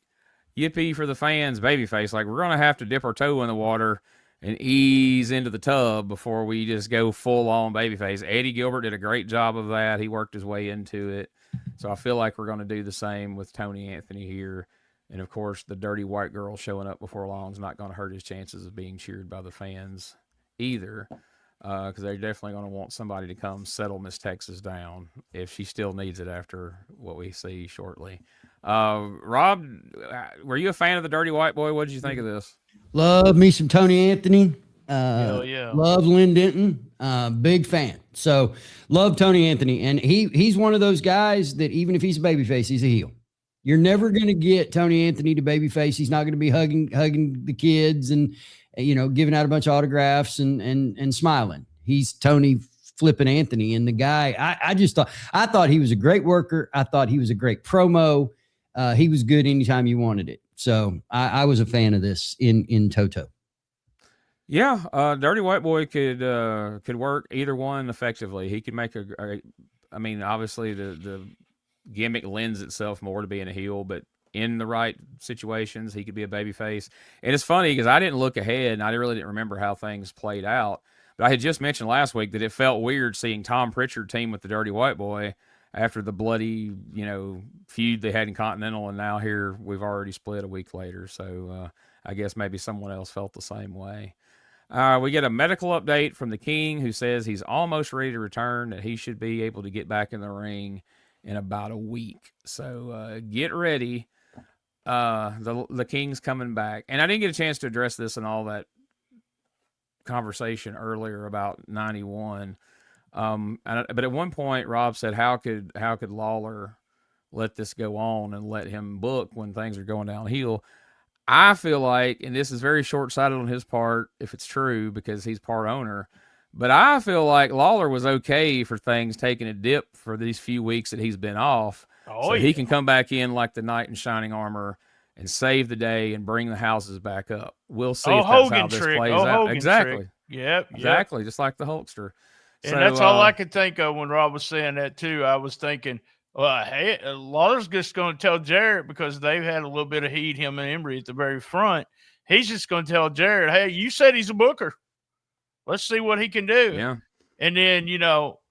yippee for the fans babyface. Like, we're going to have to dip our toe in the water and ease into the tub before we just go full-on babyface. Eddie Gilbert did a great job of that. He worked his way into it. So I feel like we're going to do the same with Tony Anthony here. And, of course, the dirty white girl showing up before long is not going to hurt his chances of being cheered by the fans either, because they're definitely going to want somebody to come settle Miss Texas down if she still needs it after what we see shortly. Rob, were you a fan of the dirty white boy? What did you think of this? Love me some Tony Anthony. Hell yeah. Love Lynn Denton. Big fan. So love Tony Anthony. And he's one of those guys that even if he's a babyface, he's a heel. You're never going to get Tony Anthony to babyface. He's not going to be hugging the kids and, giving out a bunch of autographs and smiling. He's Tony flipping Anthony. And the guy, I thought he was a great worker. I thought he was a great promo. He was good anytime you wanted it. So I was a fan of this in toto. Yeah, Dirty White Boy could work either one effectively. He could make obviously the gimmick lends itself more to being a heel, but in the right situations, he could be a babyface. And it's funny because I didn't look ahead and I really didn't remember how things played out. But I had just mentioned last week that it felt weird seeing Tom Pritchard team with the Dirty White Boy after the bloody, feud they had in Continental, and now here we've already split a week later. So I guess maybe someone else felt the same way. We get a medical update from the King, who says he's almost ready to return, that he should be able to get back in the ring in about a week. So get ready. The King's coming back. And I didn't get a chance to address this in all that conversation earlier about 91. But at one point, Rob said, how could Lawler let this go on and let him book when things are going downhill? I feel like, and this is very short-sighted on his part, if it's true, because he's part owner, but I feel like Lawler was okay for things taking a dip for these few weeks that he's been off. He can come back in like the knight in shining armor and save the day and bring the houses back up. We'll see if that's how this plays out. Hogan exactly. Trick. Yep. Exactly. Just like the Hulkster. And that's all I could think of when Rob was saying that too. I was thinking, well, hey, Lawler's just going to tell Jarrett, because they've had a little bit of heat, him and Embry at the very front. He's just going to tell Jarrett, hey, you said he's a booker. Let's see what he can do. Yeah. And then,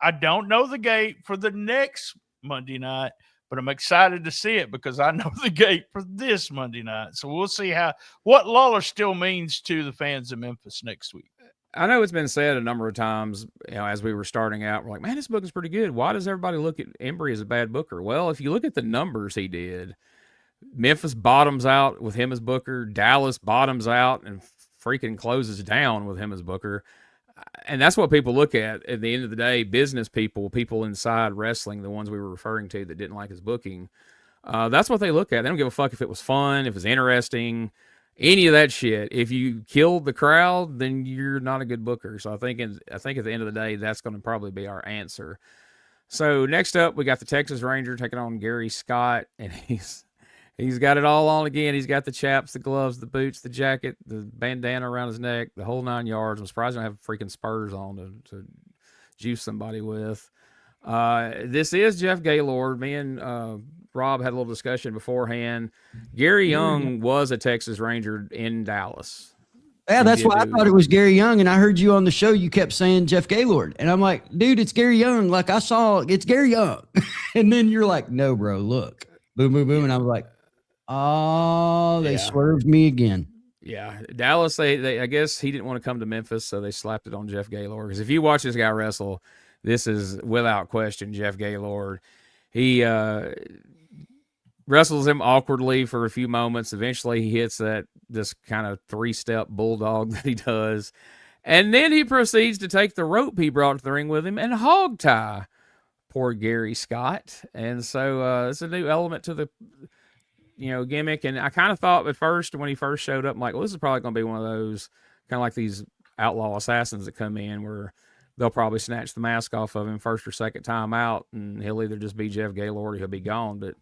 I don't know the gate for the next Monday night, but I'm excited to see it because I know the gate for this Monday night. So we'll see what Lawler still means to the fans of Memphis next week. I know it's been said a number of times, as we were starting out, we're like, man, this booking's pretty good. Why does everybody look at Embry as a bad booker? Well, if you look at the numbers he did, Memphis bottoms out with him as booker. Dallas bottoms out and freaking closes down with him as booker. And that's what people look at the end of the day. Business people inside wrestling, the ones we were referring to that didn't like his booking, that's what they look at. They don't give a fuck if it was fun, if it was interesting, any of that shit. If you killed the crowd, then you're not a good booker. So I think at the end of the day, that's going to probably be our answer. So next up, we got the Texas Ranger taking on Gary Scott, and he's got it all on again. He's got the chaps, the gloves, the boots, the jacket, the bandana around his neck, the whole 9 yards. I'm surprised he don't have freaking spurs on to juice somebody with. This is Jeff Gaylord. Me and Rob had a little discussion beforehand. Gary Young was a Texas Ranger in Dallas. Yeah, that's why I thought it was Gary Young, and I heard you on the show. You kept saying Jeff Gaylord, and I'm like, dude, it's Gary Young. Like, I saw it's Gary Young, and then you're like, no, bro, look, boom, boom, boom, and I was like, oh, they swerved me again. Yeah, Dallas. They I guess he didn't want to come to Memphis, so they slapped it on Jeff Gaylord. Because if you watch this guy wrestle, this is without question Jeff Gaylord. He wrestles him awkwardly for a few moments. Eventually, he hits this kind of 3-step bulldog that he does. And then he proceeds to take the rope he brought to the ring with him and hog tie poor Gary Scott. And so it's a new element to gimmick. And I kind of thought at first when he first showed up, I'm like, well, this is probably going to be one of those kind of like these outlaw assassins that come in where they'll probably snatch the mask off of him first or second time out, and he'll either just be Jeff Gaylord or he'll be gone. But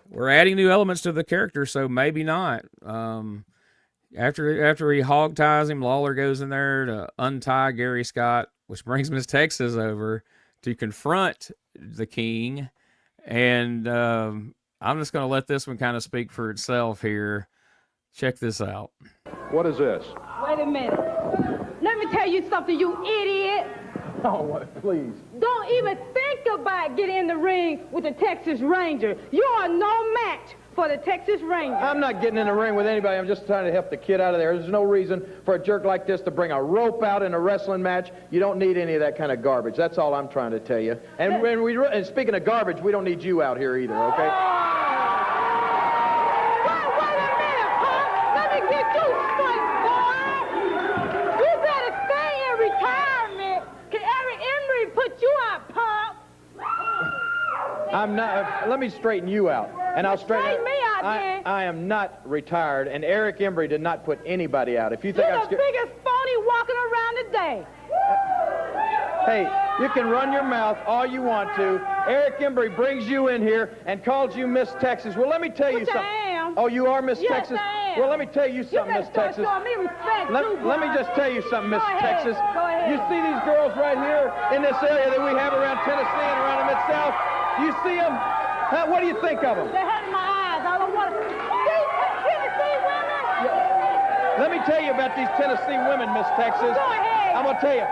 we're adding new elements to the character, so maybe not. After he hog ties him, Lawler goes in there to untie Gary Scott, which brings Miss Texas over to confront the King. And I'm just going to let this one kind of speak for itself here. Check this out. What is this? Wait a minute. Let me tell you something, you idiot. Oh, please. Don't even think about getting in the ring with the Texas Ranger. You are no match for the Texas Ranger. I'm not getting in the ring with anybody. I'm just trying to help the kid out of there. There's no reason for a jerk like this to bring a rope out in a wrestling match. You don't need any of that kind of garbage. That's all I'm trying to tell you. And speaking of garbage, we don't need you out here either, okay? Wait a minute, Pop. Let me get you straight, boy. You better stay in retirement. Can Eric Emery put you out, Pop? I'm not. Let me straighten you out. And I'll straighten me out, man. I am not retired, and Eric Embry did not put anybody out. If you think You're I'm the scared, biggest phony walking around today. hey, you can run your mouth all you want to. Eric Embry brings you in here and calls you Miss Texas. Well, let me tell you Which something. I am. Oh, you are Miss Yes, Texas? I am. Well, let me tell you something, You Miss better Texas. start showing me respect, too, Let me boy. just tell you something, Miss Go ahead. Texas. Go ahead. You see these girls right here in this area that we have around Tennessee and around the Mid-South? You see them? Huh? What do you think of them? They're hurting my eyes. I don't want to. Tennessee women. Let me tell you about these Tennessee women, Miss Texas. Go ahead. I'm going to tell you,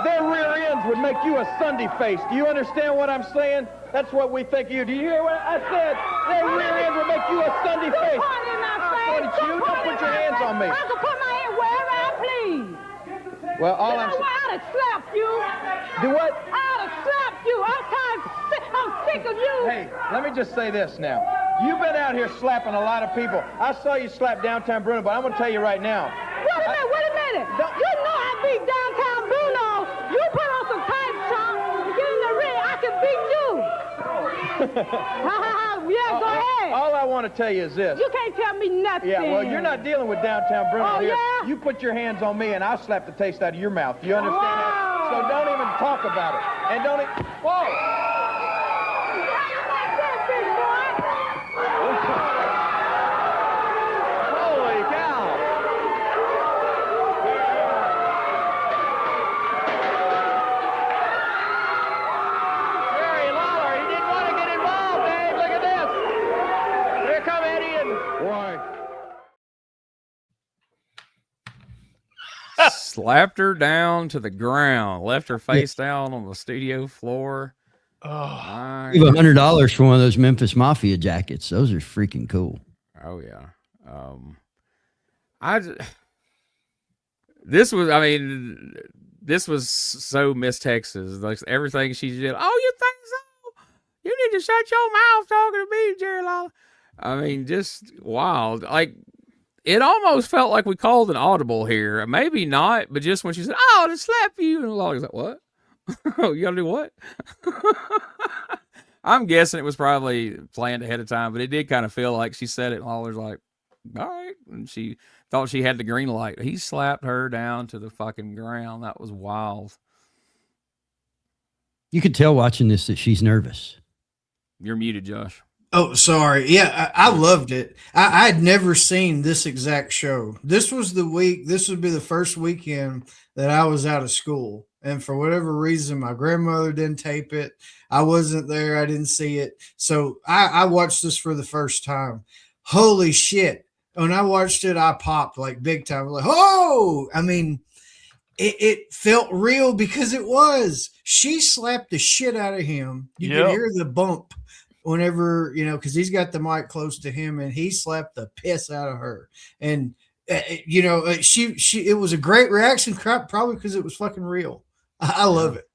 their rear ends would make you a Sunday face. Do you understand what I'm saying? That's what we think of you. Do you hear what I said? Their rear ends would make you a Sunday face. Point in my face. pointed at you. Don't put your hands on me. I can put my hand wherever I please. Well, all You I'm know what? I ought to slap you. Do what? I ought to slap you. I'm sick of you. Hey, let me just say this now. You've been out here slapping a lot of people. I saw you slap Downtown Bruno, but I'm going to tell you right now. Wait a minute. You know I beat Downtown Bruno. You put on some tight trunks and get in the ring. I can beat you. Yeah, go ahead. All I want to tell you is this. You can't tell me nothing. Yeah, well, you're not dealing with Downtown Bruno Oh, here. yeah? You put your hands on me, and I'll slap the taste out of your mouth. You understand that? So don't even talk about it. And don't even... Whoa! Holy cow! Jerry Lawler, he didn't want to get involved, Dave. Look at this. Here come Eddie and... Why? Slapped her down to the ground, left her face down on the studio floor. Oh, Give $100 for one of those Memphis Mafia jackets. Those are freaking cool. Oh yeah. This was so Miss Texas. Like everything she did. Oh, you think so? You need to shut your mouth talking to me, Jerry Lawler. I mean, just wild. Like it almost felt like we called an audible here. Maybe not, but just when she said, "Oh, to slap you," and Lawler's like, "What? Oh, you gotta do what?" I'm guessing it was probably planned ahead of time, but it did kind of feel like she said it. And Lawler's like, "All right," and she thought she had the green light. He slapped her down to the fucking ground. That was wild. You could tell watching this that she's nervous. You're muted, Josh. Oh, sorry. Yeah, I loved it. I had never seen this exact show. This was the week. This would be the first weekend that I was out of school. And for whatever reason, my grandmother didn't tape it. I wasn't there. I didn't see it. So I watched this for the first time. Holy shit. When I watched it, I popped like big time. Like, oh, I mean, it felt real because it was. She slapped the shit out of him. You could hear the bump whenever, because he's got the mic close to him, and he slapped the piss out of her. And, it was a great reaction, probably because it was fucking real. I love it.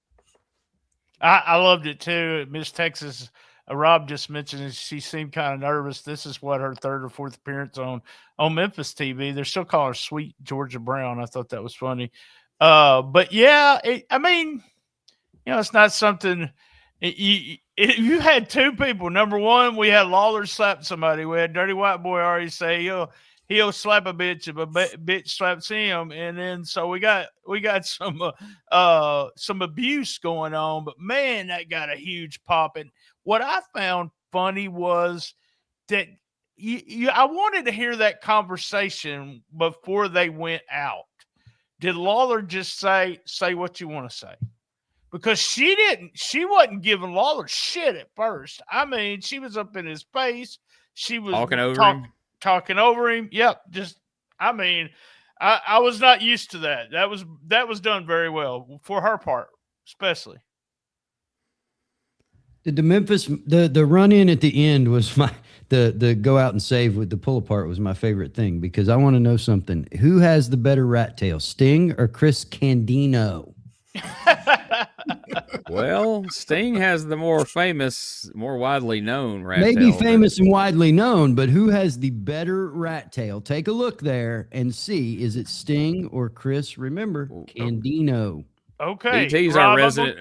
I loved it too. Miss Texas, Rob just mentioned she seemed kind of nervous. This is what her third or fourth appearance on Memphis TV. They're still calling her Sweet Georgia Brown. I thought that was funny. But yeah, it's not something You had two people. Number one, we had Lawler slap somebody. We had Dirty White Boy already say he'll slap a bitch if a bitch slaps him, and then so we got some abuse going on. But man, that got a huge pop. And what I found funny was that I wanted to hear that conversation before they went out. Did Lawler just say what you want to say? Because she wasn't giving Lawler shit at first. I mean, she was up in his face. She was talking over him. Yep. I was not used to that. That was done very well for her part, especially. The Memphis, the run in at the end was the go out and save with the pull apart was my favorite thing, because I want to know something. Who has the better rat tail, Sting or Chris Candido? Well, Sting has the more famous, more widely known rat tail. Maybe famous and widely known, but who has the better rat tail? Take a look there and see. Is it Sting or Chris? Remember, Candido. Okay. DT's our resident.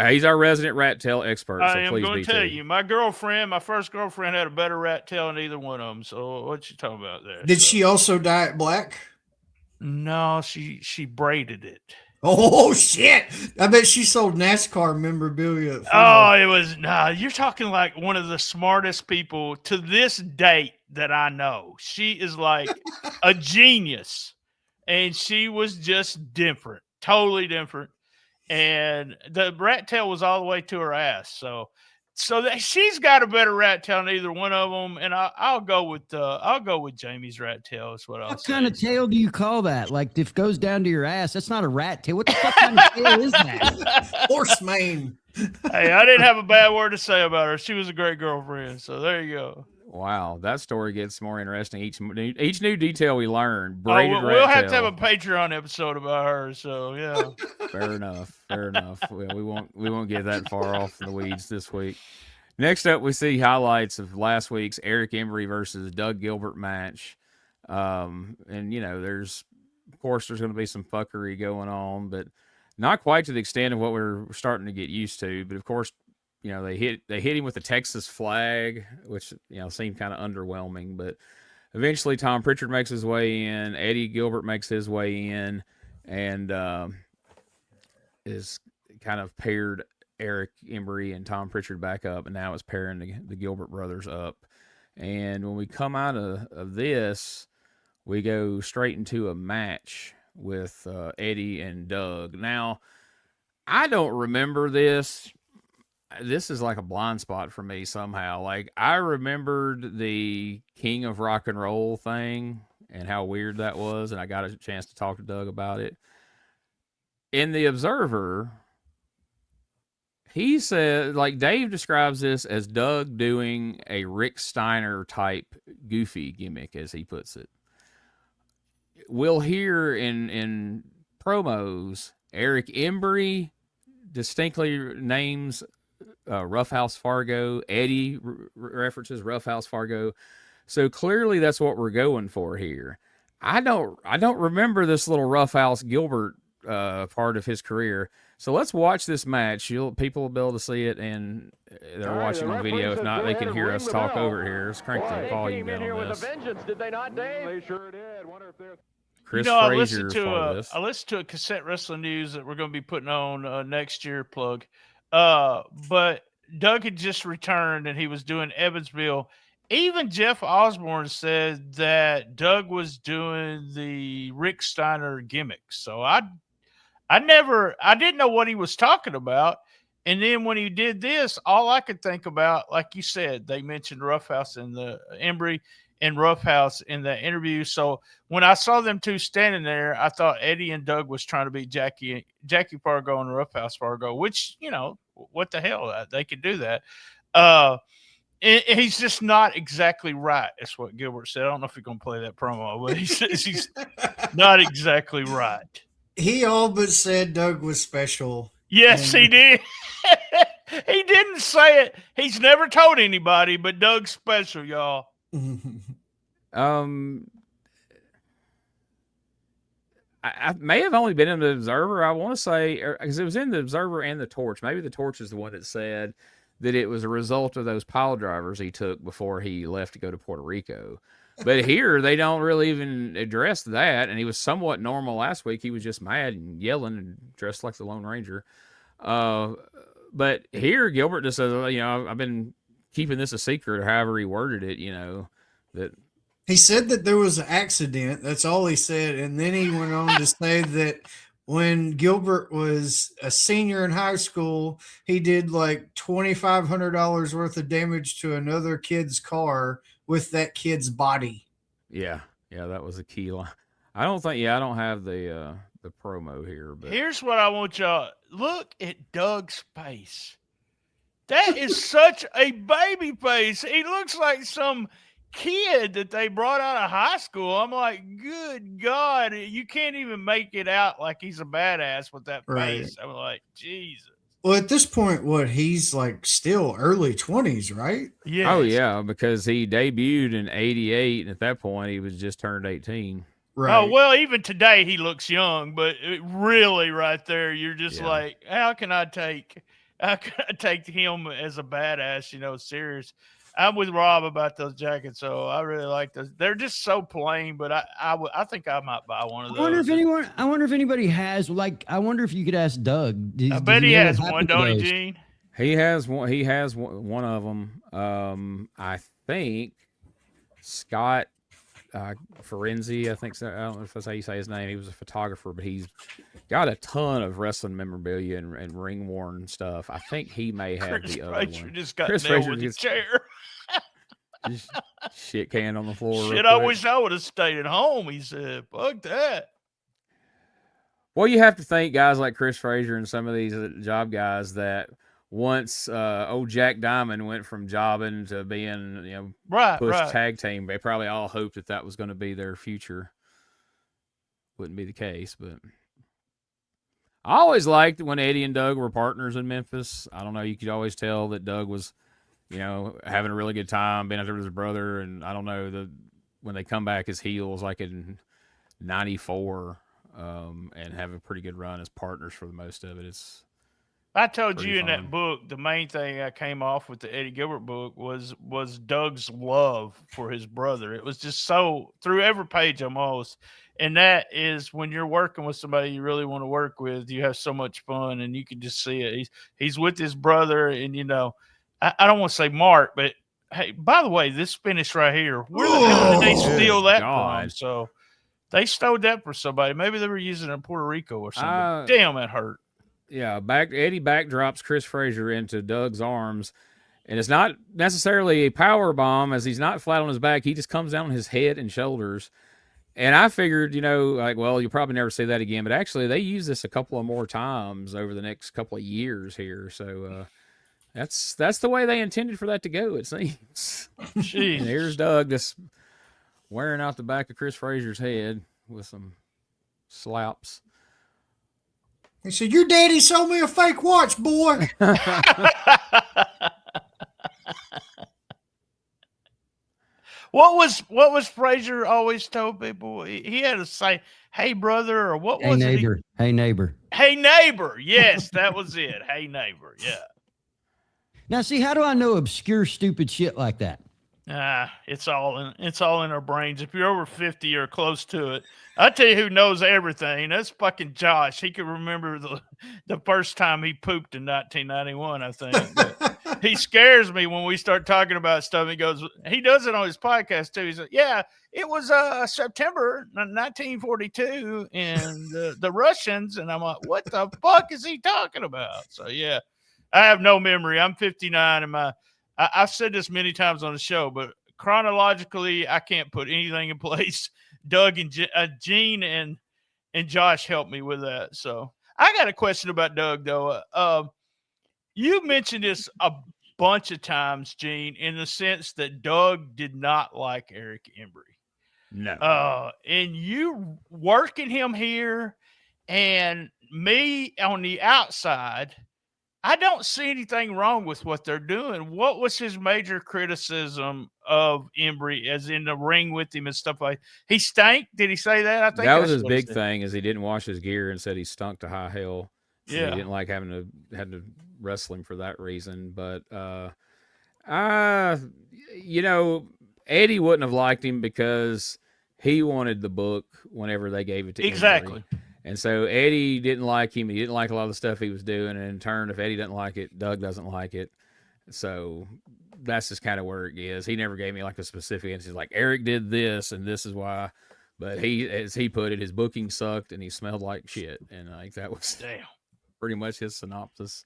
He's our resident rat tail expert. I am going to tell you, my first girlfriend had a better rat tail than either one of them. So what you talking about there? Did she also dye it black? No, she braided it. Oh shit! I bet she sold NASCAR memorabilia. You're talking like one of the smartest people to this date that I know. She is like a genius, and she was just different, totally different. And the rat tail was all the way to her ass. So she's got a better rat tail than either one of them, and I'll go with Jamie's rat tail. Is what I'll say. What kind of tail do you call that? Like, if it goes down to your ass, that's not a rat tail. What the fuck kind of tail is that? Horse mane. Hey, I didn't have a bad word to say about her. She was a great girlfriend. So there you go. Wow, that story gets more interesting each new detail we learn. We'll have to have a Patreon episode about her. So yeah, fair enough. We won't get that far off in the weeds this week. Next up, we see highlights of last week's Eric Embry versus Doug Gilbert match, and there's going to be some fuckery going on, but not quite to the extent of what we're starting to get used to. But of course, they hit him with the Texas flag, which seemed kind of underwhelming. But eventually, Tom Pritchard makes his way in. Eddie Gilbert makes his way in, and is kind of paired Eric Embry and Tom Pritchard back up, and now it's pairing the Gilbert brothers up. And when we come out of this, we go straight into a match with Eddie and Doug. Now, I don't remember this. This is like a blind spot for me somehow. Like, I remembered the King of Rock and Roll thing and how weird that was, and I got a chance to talk to Doug about it. In the Observer, he said, like, Dave describes this as Doug doing a Rick Steiner type goofy gimmick, as he puts it. We'll hear in promos, Eric Embry distinctly names Roughhouse Fargo. Eddie references Roughhouse Fargo. So clearly that's what we're going for here. I don't remember this little Roughhouse Gilbert part of his career. So let's watch this match. People will be able to see it, and they're watching on video. If not, they can hear us talk over here. Let's crank the volume down on this. Did they not, Dave? They sure did. Wonder if they're... Chris I Frazier listened to a Cassette Wrestling News that we're going to be putting on next year, plug. But Doug had just returned, and he was doing Evansville. Even Jeff Osborne said that Doug was doing the Rick Steiner gimmick. So I didn't know what he was talking about. And then when he did this, all I could think about, like you said, they mentioned Roughhouse and the Embry and Roughhouse in the interview. So when I saw them two standing there, I thought Eddie and Doug was trying to beat Jackie Fargo and Roughhouse Fargo, which, what the hell? They could do that. He's just not exactly right. That's what Gilbert said. I don't know if you're going to play that promo, but he says he's not exactly right. He all but said Doug was special. Yes, he did. He didn't say it. He's never told anybody, but Doug's special, y'all. I may have only been in the Observer. I want to say, because it was in the Observer and the Torch. Maybe the Torch is the one that said that it was a result of those pile drivers he took before he left to go to Puerto Rico. But here, they don't really even address that, and he was somewhat normal last week. He was just mad and yelling and dressed like the Lone Ranger. But here, Gilbert just says, I've been keeping this a secret, or however he worded it, that he said that there was an accident. That's all he said. And then he went on to say that when Gilbert was a senior in high school, he did like $2,500 worth of damage to another kid's car with that kid's body. Yeah, that was a key line. I don't have the promo here, but here's what I want y'all look at Doug's face. That is such a baby face. He looks like some kid that they brought out of high school. I'm like, good God, you can't even make it out like he's a badass with that face. I'm like, Jesus. Well, at this point, he's like still early 20s, right? Yeah. Oh, yeah, because he debuted in 88, and at that point, he was just turned 18. Right. Oh, well, even today he looks young, but really right there, you're just like, how can I take him as a badass, serious? I'm with Rob about those jackets, so I really like those. They're just so plain, but I think I might buy one of those. I wonder if anybody has, I wonder if you could ask Doug. I bet he has one, don't he, Gene? He has one. He has one of them. I think Scott Ferenzi, I think so. I don't know if that's how you say his name. He was a photographer, but he's got a ton of wrestling memorabilia and ring worn stuff. I think he may have Chris the other Frazier one. just got Chris nailed Frazier with gets the chair. Just shit canned on the floor. Shit, I wish I would have stayed at home, he said. Fuck that. Well, you have to think guys like Chris Frazier and some of these job guys that once old Jack Diamond went from jobbing to being, pushed tag team, they probably all hoped that was going to be their future. Wouldn't be the case, but I always liked when Eddie and Doug were partners in Memphis. I don't know, you could always tell that Doug was, having a really good time, being out there with his brother, and I don't know, when they come back as heels, like in 94, and have a pretty good run as partners for the most of it. I told you in fun. that book, the main thing I came off with the Eddie Gilbert book was Doug's love for his brother. It was just so through every page almost. And that is when you're working with somebody you really want to work with, you have so much fun and you can just see it. He's with his brother and, I don't want to say Mark, but hey, by the way, this finish right here, where the hell did they steal that from? So they stole that for somebody. Maybe they were using it in Puerto Rico or something. Damn, that hurt. Yeah, Eddie backdrops Chris Frazier into Doug's arms, and it's not necessarily a power bomb as he's not flat on his back. He just comes down on his head and shoulders. And I figured, you'll probably never see that again. But actually, they use this a couple of more times over the next couple of years here. So that's the way they intended for that to go, it seems. Jeez. And here's Doug just wearing out the back of Chris Frazier's head with some slaps. He said, "Your daddy sold me a fake watch, boy." What was Frazier always told people? He had to say, "Hey, brother," or what was neighbor. it? Hey, neighbor. Hey, neighbor. Yes, that was it. Hey, neighbor. Yeah. Now, see, how do I know obscure, stupid shit like that? It's all in our brains. If you're over 50 or close to it, I'll tell you who knows everything. That's fucking Josh. He can remember the first time he pooped in 1991, I think. But he scares me when we start talking about stuff. He does it on his podcast too. He's like, yeah, it was September 1942 and the Russians. And I'm like, what the fuck is he talking about? So yeah, I have no memory. I'm 59 and I've said this many times on the show, but chronologically, I can't put anything in place. Doug and Gene and Josh helped me with that. So I got a question about Doug, though. You mentioned this a bunch of times, Gene, in the sense that Doug did not like Eric Embry. No. And you working him here and me on the outside – I don't see anything wrong with what they're doing. What was his major criticism of Embry, as in the ring with him and stuff like? He stank. Did he say that? I think that was his big thing. Is he didn't wash his gear and said he stunk to high hell. Yeah. He didn't like had to wrestle him for that reason. But Eddie wouldn't have liked him because he wanted the book whenever they gave it to Exactly. Embry. And so Eddie didn't like him. He didn't like a lot of the stuff he was doing. And in turn, if Eddie doesn't like it, Doug doesn't like it. So that's just kind of where it is. He never gave me like a specific answer. He's like, Eric did this, and this is why. But he, as he put it, his booking sucked, and he smelled like shit. And I think that was pretty much his synopsis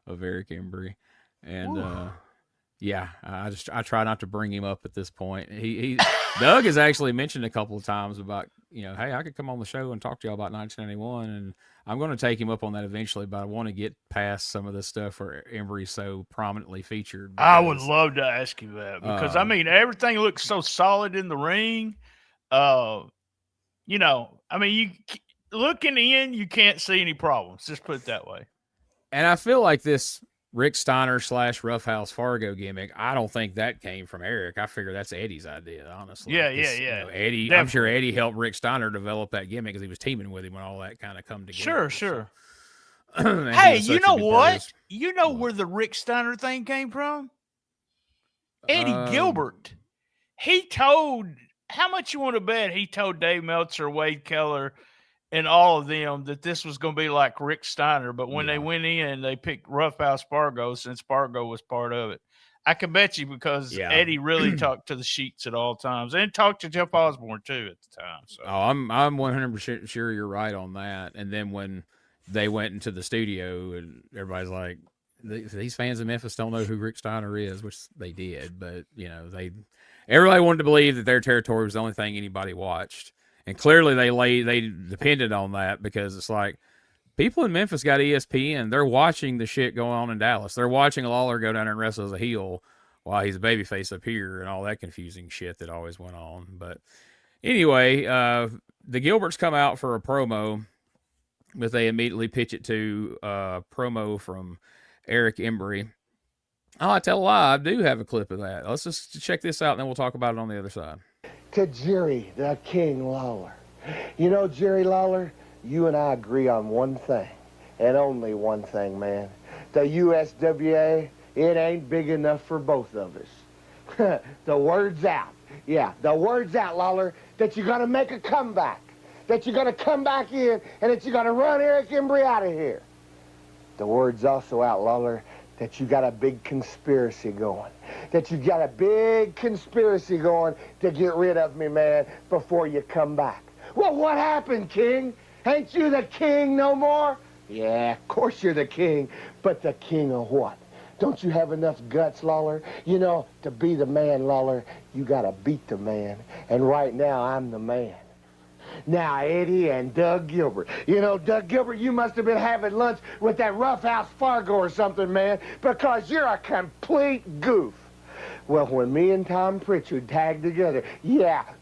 of Eric Embry. And I try not to bring him up at this point. He Doug has actually mentioned a couple of times about, hey, I could come on the show and talk to y'all about 1991, and I'm going to take him up on that eventually, but I want to get past some of this stuff where Embry's so promitely featured. I would love to ask you that because, everything looks so solid in the ring. You looking in, you can't see any problems. Just put it that way. And I feel like this Rick Steiner / Roughhouse Fargo gimmick, I don't think that came from Eric. I figure that's Eddie's idea, honestly. Yeah. Eddie, I'm sure Eddie helped Rick Steiner develop that gimmick because he was teaming with him when all that kind of come together. Sure. So, hey, you know what? You know where the Rick Steiner thing came from? Eddie Gilbert. He told, how much you want to bet he told Dave Meltzer, Wade Keller, and all of them that this was going to be like Rick Steiner. But when they went in, they picked Roughhouse Fargo since Fargo was part of it. I can bet you because Eddie really talked to the sheets at all times and talked to Jeff Osborne too at the time. So. Oh, I'm 100% sure you're right on that. And then when they went into the studio and everybody's like, these fans in Memphis don't know who Rick Steiner is, which they did. But, everybody wanted to believe that their territory was the only thing anybody watched. And clearly they depended on that because it's like people in Memphis got ESPN. They're watching the shit going on in Dallas. They're watching Lawler go down there and wrestle as a heel while he's a babyface up here and all that confusing shit that always went on. But anyway, the Gilberts come out for a promo, but they immediately pitch it to a promo from Eric Embry. Oh, I tell a lie. I do have a clip of that. Let's just check this out and then we'll talk about it on the other side. To Jerry, the King Lawler. You know, Jerry Lawler, you and I agree on one thing, and only one thing, man. The USWA, it ain't big enough for both of us. The word's out. Yeah, the word's out, Lawler, that you're going to make a comeback, that you're going to come back in, and that you're going to run Eric Embry out of here. The word's also out, Lawler, that you got a big conspiracy going. That you got a big conspiracy going to get rid of me, man, before you come back. Well, what happened, King? Ain't you the king no more? Yeah, of course you're the king, but the king of what? Don't you have enough guts, Lawler? To be the man, Lawler, you gotta beat the man. And right now, I'm the man. Now, Eddie and Doug Gilbert. Doug Gilbert, you must have been having lunch with that Roughhouse Fargo or something, man, because you're a complete goof. Well, when me and Tom Pritchard tagged together,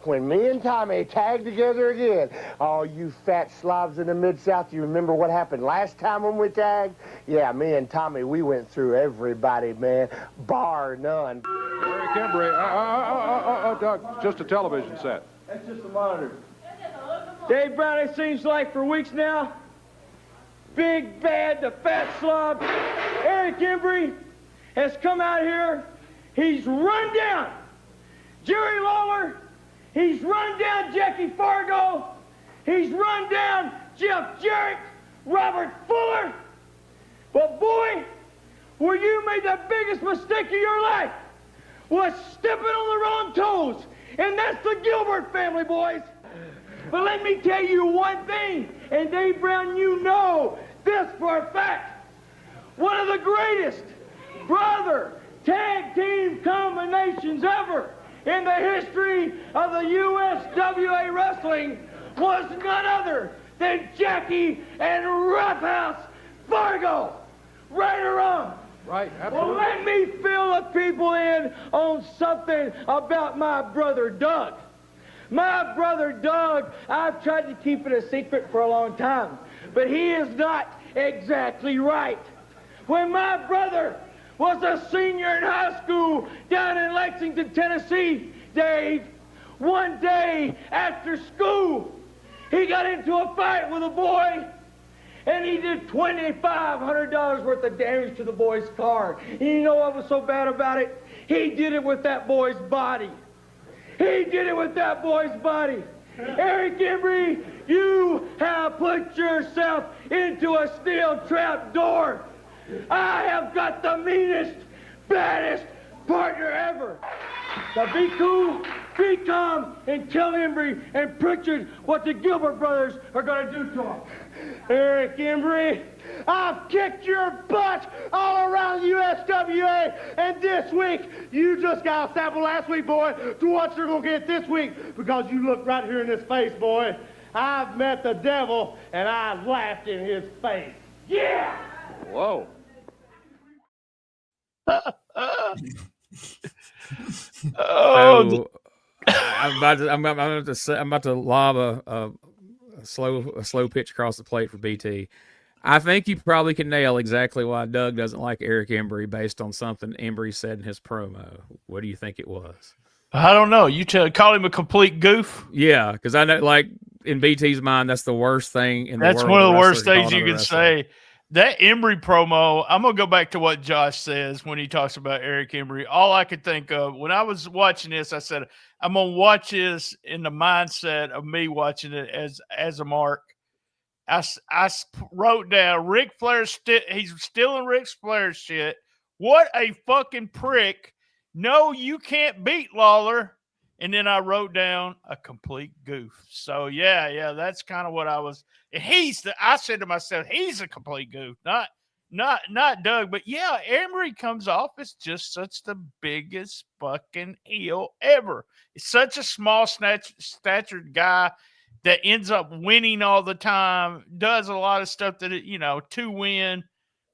when me and Tommy tagged together again, all you fat slobs in the Mid-South, you remember what happened last time when we tagged? Yeah, me and Tommy, we went through everybody, man, bar none. Eric Embry, Doug, just a television set. That's just a monitor. Dave Brown, it seems like for weeks now, Big Bad, the fat slob, Eric Embry has come out here. He's run down Jerry Lawler. He's run down Jackie Fargo. He's run down Jeff Jarrett, Robert Fuller. But boy, where you made the biggest mistake of your life was stepping on the wrong toes. And that's the Gilbert family, boys. But let me tell you one thing, and Dave Brown, you know this for a fact. One of the greatest brother tag team combinations ever in the history of the USWA Wrestling was none other than Jackie and Roughhouse Fargo. Right or wrong? Right, absolutely. Well, let me fill the people in on something about my brother Doug. My brother Doug, I've tried to keep it a secret for a long time, but he is not exactly right. When my brother was a senior in high school down in Lexington, Tennessee, Dave, one day after school, he got into a fight with a boy, and he did $2,500 worth of damage to the boy's car. And you know what was so bad about it? He did it with that boy's body. He did it with that boy's body. Eric Embry, you have put yourself into a steel trap door. I have got the meanest, baddest partner ever. Now be cool, be calm, and tell Embry and Pritchard what the Gilbert brothers are going to do to him. Eric Embry, I've kicked your butt all around the USWA, and this week, you just got a sample last week, boy, to what you're going to get this week, because you look right here in this face, boy. I've met the devil, and I laughed in his face. Yeah! Whoa. So, I'm about to lob a slow pitch across the plate for BT. I think you probably can nail exactly why Doug doesn't like Eric Embry based on something Embry said in his promo. What do you think it was? I don't know. You call him a complete goof? Yeah, because I know, like, in BT's mind, that's the worst thing in the world. That's one of the worst things you can say. That Embry promo, I'm going to go back to what Josh says when he talks about Eric Embry. All I could think of when I was watching this, I said, I'm going to watch this in the mindset of me watching it as a mark. I wrote down Ric Flair, he's stealing Ric Flair's shit. What a fucking prick. No, you can't beat Lawler. And then I wrote down a complete goof. So yeah, that's kind of what I was. I said to myself, he's a complete goof, not Doug. But yeah, Embry comes off as just such the biggest fucking heel ever. It's such a small statured guy that ends up winning all the time, does a lot of stuff that, to win.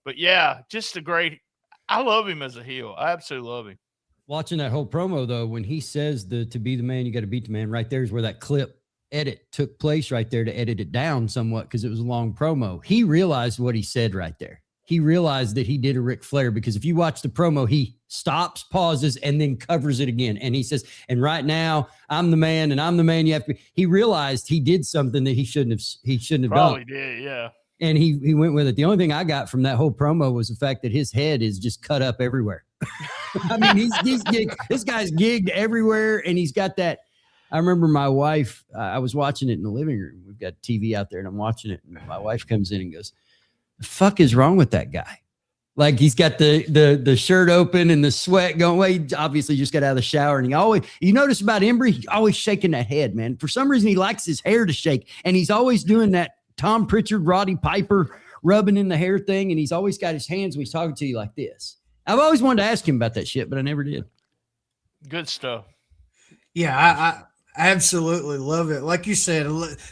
But yeah, just I love him as a heel. I absolutely love him. Watching that whole promo, though, when he says to be the man, you got to beat the man, right there's where that clip edit took place right there to edit it down somewhat because it was a long promo. He realized what he said right there. He realized that he did a Ric Flair because if you watch the promo, he stops, pauses, and then covers it again. And he says, and right now, I'm the man, and I'm the man you have to be. He realized he did something that he shouldn't have Probably done. Did, yeah. And he went with it. The only thing I got from that whole promo was the fact that his head is just cut up everywhere. I mean, this guy's gigged everywhere, and he's got that. I remember my wife, I was watching it in the living room. We've got TV out there, and I'm watching it, and my wife comes in and goes, the fuck is wrong with that guy? Like, he's got the shirt open and the sweat going. Well, he obviously just got out of the shower, and you notice about Embry, he's always shaking that head, man. For some reason, he likes his hair to shake, and he's always doing that Tom Pritchard, Roddy Piper rubbing in the hair thing, and he's always got his hands when he's talking to you like this. I've always wanted to ask him about that shit, but I never did. Good stuff. Yeah, I absolutely love it. Like you said,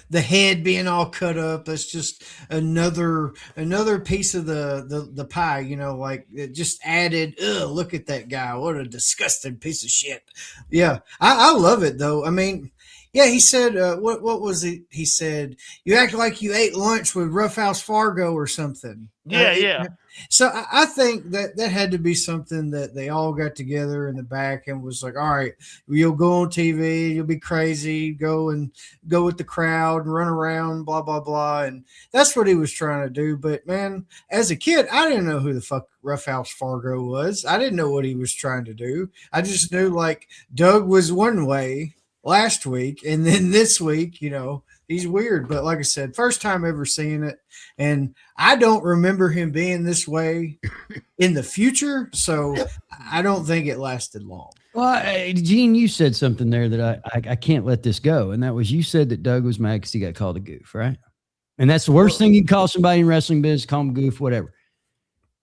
the head being all cut up, that's just another piece of the pie, like it just added, look at that guy. What a disgusting piece of shit. Yeah, I love it, though. I mean, yeah, he said, what was it? He said, you act like you ate lunch with Roughhouse Fargo or something. Yeah. So I think that had to be something that they all got together in the back and was like, all right, you'll go on TV, you'll be crazy, go with the crowd and run around, blah, blah, blah. And that's what he was trying to do. But, man, as a kid, I didn't know who the fuck Roughhouse Fargo was. I didn't know what he was trying to do. I just knew, like, Doug was one way last week, and then this week, he's weird. But like I said, first time ever seeing it, and I don't remember him being this way in the future, so I don't think it lasted long. Well, Gene, you said something there that I can't let this go, and that was you said that Doug was mad because he got called a goof, right? And that's the worst thing you can call somebody in wrestling business, call him goof, whatever.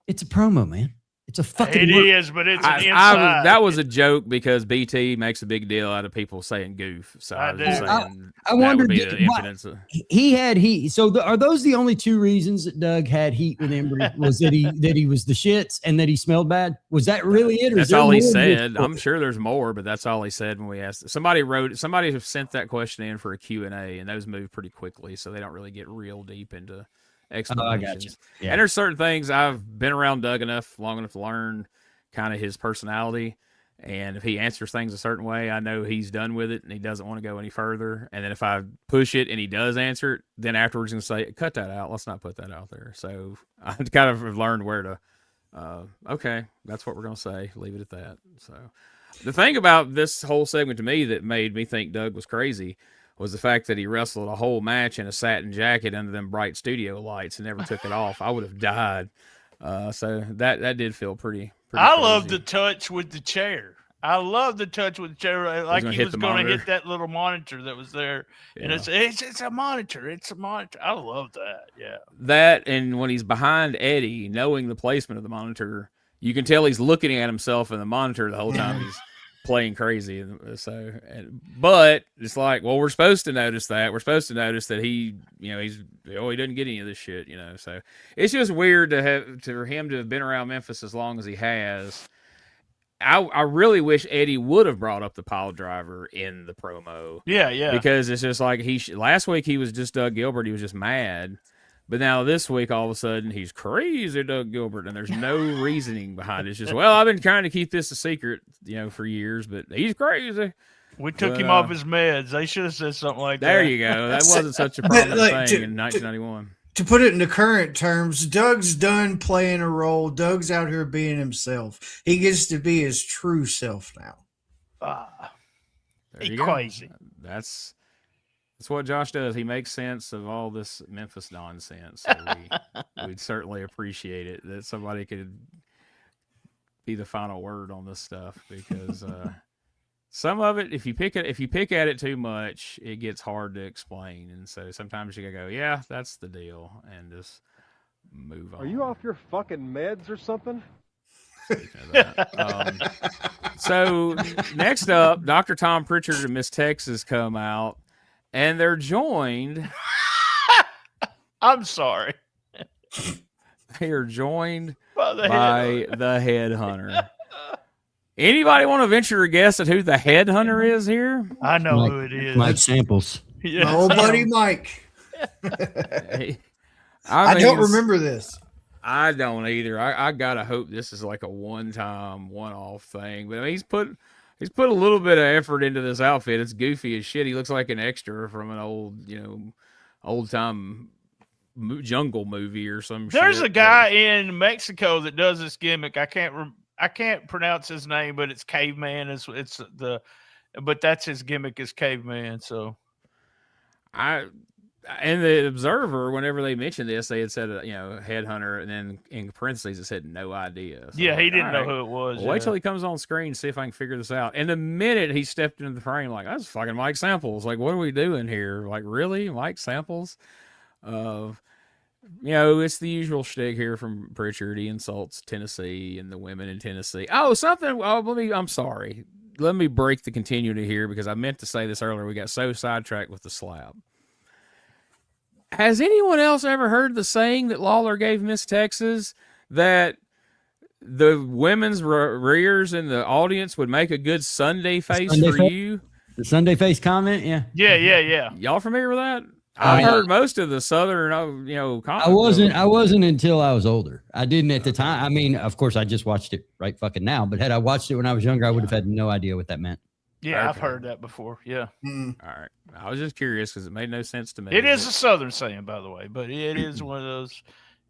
It's a promo, man. It's a fucking. It is, but it's an inside. That was a joke because BT makes a big deal out of people saying goof. So I was just saying I wondered are those the only two reasons that Doug had heat with Embry? Was that he was the shits and that he smelled bad? Was that really it? Or that's all he said. I'm sure there's more, but that's all he said when we asked. Somebody sent that question in for a Q&A, and those moved pretty quickly, so they don't really get real deep into explanations. I got you. Yeah. And there's certain things I've been around Doug long enough to learn kind of his personality And if he answers things a certain way, I know he's done with it and he doesn't want to go any further. And then if I push it and he does answer it, then afterwards he's going to say, cut that out. Let's not put that out there. So I kind of have learned where to, okay, that's what we're going to say. Leave it at that. So the thing about this whole segment to me that made me think Doug was crazy was the fact that he wrestled a whole match in a satin jacket under them bright studio lights and never took it off. I would have died. So that did feel pretty I crazy. love the touch with the chair. I love the touch with the chair. Like he was going to hit that little monitor that was there. Yeah. And it's a monitor. It's a monitor. I love that. Yeah. That, and when he's behind Eddie, knowing the placement of the monitor, you can tell he's looking at himself in the monitor the whole time he's playing crazy. So, but it's like, well, we're supposed to notice that. We're supposed to notice that he doesn't get any of this shit, So it's just weird for him to have been around Memphis as long as he has. I really wish Eddie would have brought up the pile driver in the promo. Yeah. Because it's just like last week he was just Doug Gilbert. He was just mad. But now this week, all of a sudden, he's crazy Doug Gilbert, and there's no reasoning behind it. It's just, well, I've been trying to keep this a secret, for years, but he's crazy. We took him off his meds. They should have said something like that. There you go. That wasn't such a prominent thing in 1991. To put it into current terms, Doug's done playing a role. Doug's out here being himself. He gets to be his true self now. He's crazy. That's what Josh does. He makes sense of all this Memphis nonsense. So we'd certainly appreciate it that somebody could be the final word on this stuff, because some of it, if you pick at it too much, it gets hard to explain, and so sometimes you gotta go, yeah, that's the deal, and just move on. Are you off your fucking meds or something? So next up, Dr. Tom Pritchard and Miss Texas come out. And they're joined. I'm sorry. They are joined by the headhunter. Anybody want to venture a guess at who the headhunter is here? I know who it is. Mike Samples. Yeah. My old buddy Mike. I don't remember this. I don't either. I gotta hope this is like a one-time, one-off thing. But I mean, he's put a little bit of effort into this outfit. It's goofy as shit. He looks like an extra from an old time jungle movie or some shit. There's a guy in Mexico that does this gimmick. I can't pronounce his name, but it's Caveman. But that's his gimmick is Caveman. So and the Observer, whenever they mentioned this, they had said, headhunter, and then in parentheses it said no idea. So yeah, he didn't know who it was. Well, wait till he comes on screen and see if I can figure this out. And the minute he stepped into the frame, like, that's fucking Mike Samples. Like, what are we doing here? Like, really? Mike Samples? It's the usual shtick here from Pritchard. He insults Tennessee and the women in Tennessee. I'm sorry. Let me break the continuity here, because I meant to say this earlier. We got so sidetracked with the slap. Has anyone else ever heard the saying that Lawler gave Miss Texas, that the women's rears in the audience would make a good Sunday face for you? The Sunday face comment, yeah. Yeah. Y'all familiar with that? I've heard most of the Southern, comments. I wasn't until I was older. I didn't at the time. I mean, of course, I just watched it right fucking now. But had I watched it when I was younger, I would have had no idea what that meant. Yeah, okay. I've heard that before. Yeah. All right. I was just curious because it made no sense to me. It is a Southern saying, by the way, but it is one of those.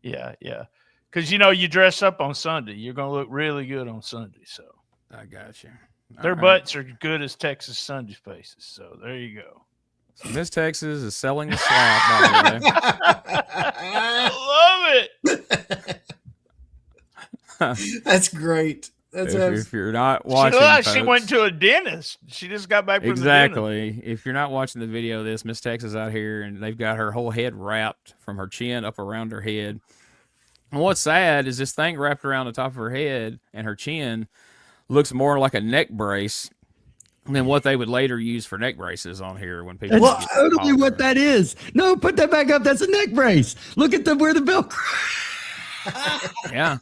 Yeah. Because, you dress up on Sunday. You're going to look really good on Sunday. So I got you. Their butts are good as Texas Sunday faces. So there you go. So Miss Texas is selling the slap, by the way. I love it. That's great. If you're not watching, she went to a dentist. She just got back from the dentist. Exactly. If you're not watching the video of this, Miss Texas out here, and they've got her whole head wrapped from her chin up around her head. And what's sad is this thing wrapped around the top of her head and her chin looks more like a neck brace than what they would later use for neck braces on here when people. That's totally what that is. No, put that back up. That's a neck brace. Look at where the Velcro. Yeah.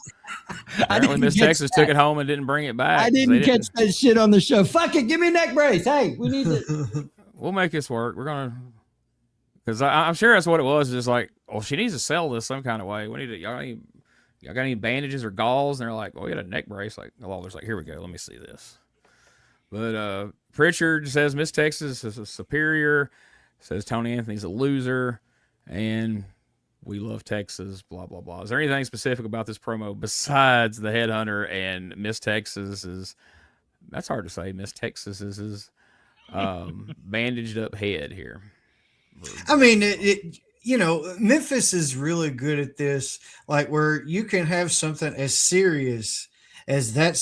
Apparently Miss Texas took it home and didn't bring it back. I didn't catch that shit on the show. Fuck it. Give me a neck brace. Hey, we need to. We'll make this work. We're going to. Because I'm sure that's what it was. Just like, she needs to sell this some kind of way. We need to. Y'all got any bandages or gauze? And they're like, we got a neck brace. Like, the Lawler's like, here we go. Let me see this. But Pritchard says Miss Texas is a superior, says Tony Anthony's a loser, and we love Texas, blah, blah, blah. Is there anything specific about this promo besides the headhunter and Miss Texas is, that's hard to say, Miss Texas is his bandaged up head here? I mean, Memphis is really good at this, like where you can have something as serious as that,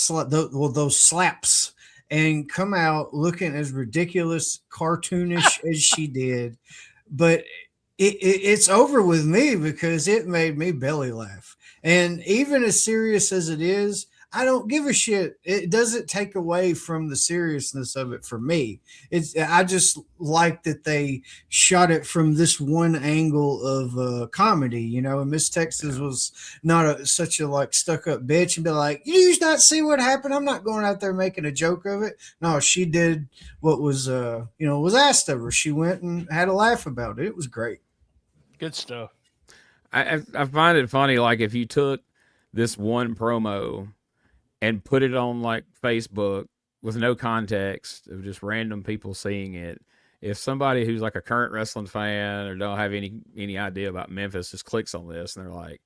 those slaps, and come out looking as ridiculous, cartoonish as she did. But it's over with me because it made me belly laugh. And even as serious as it is, I don't give a shit. It doesn't take away from the seriousness of it for me. I just like that they shot it from this one angle of comedy, and Miss Texas was not such a like stuck up bitch and be like, you not see what happened? I'm not going out there making a joke of it. No, she did what was, was asked of her. She went and had a laugh about it. It was great. Good stuff. I find it funny, like if you took this one promo and put it on like Facebook with no context of just random people seeing it, if somebody who's like a current wrestling fan or don't have any idea about Memphis just clicks on this and they're like,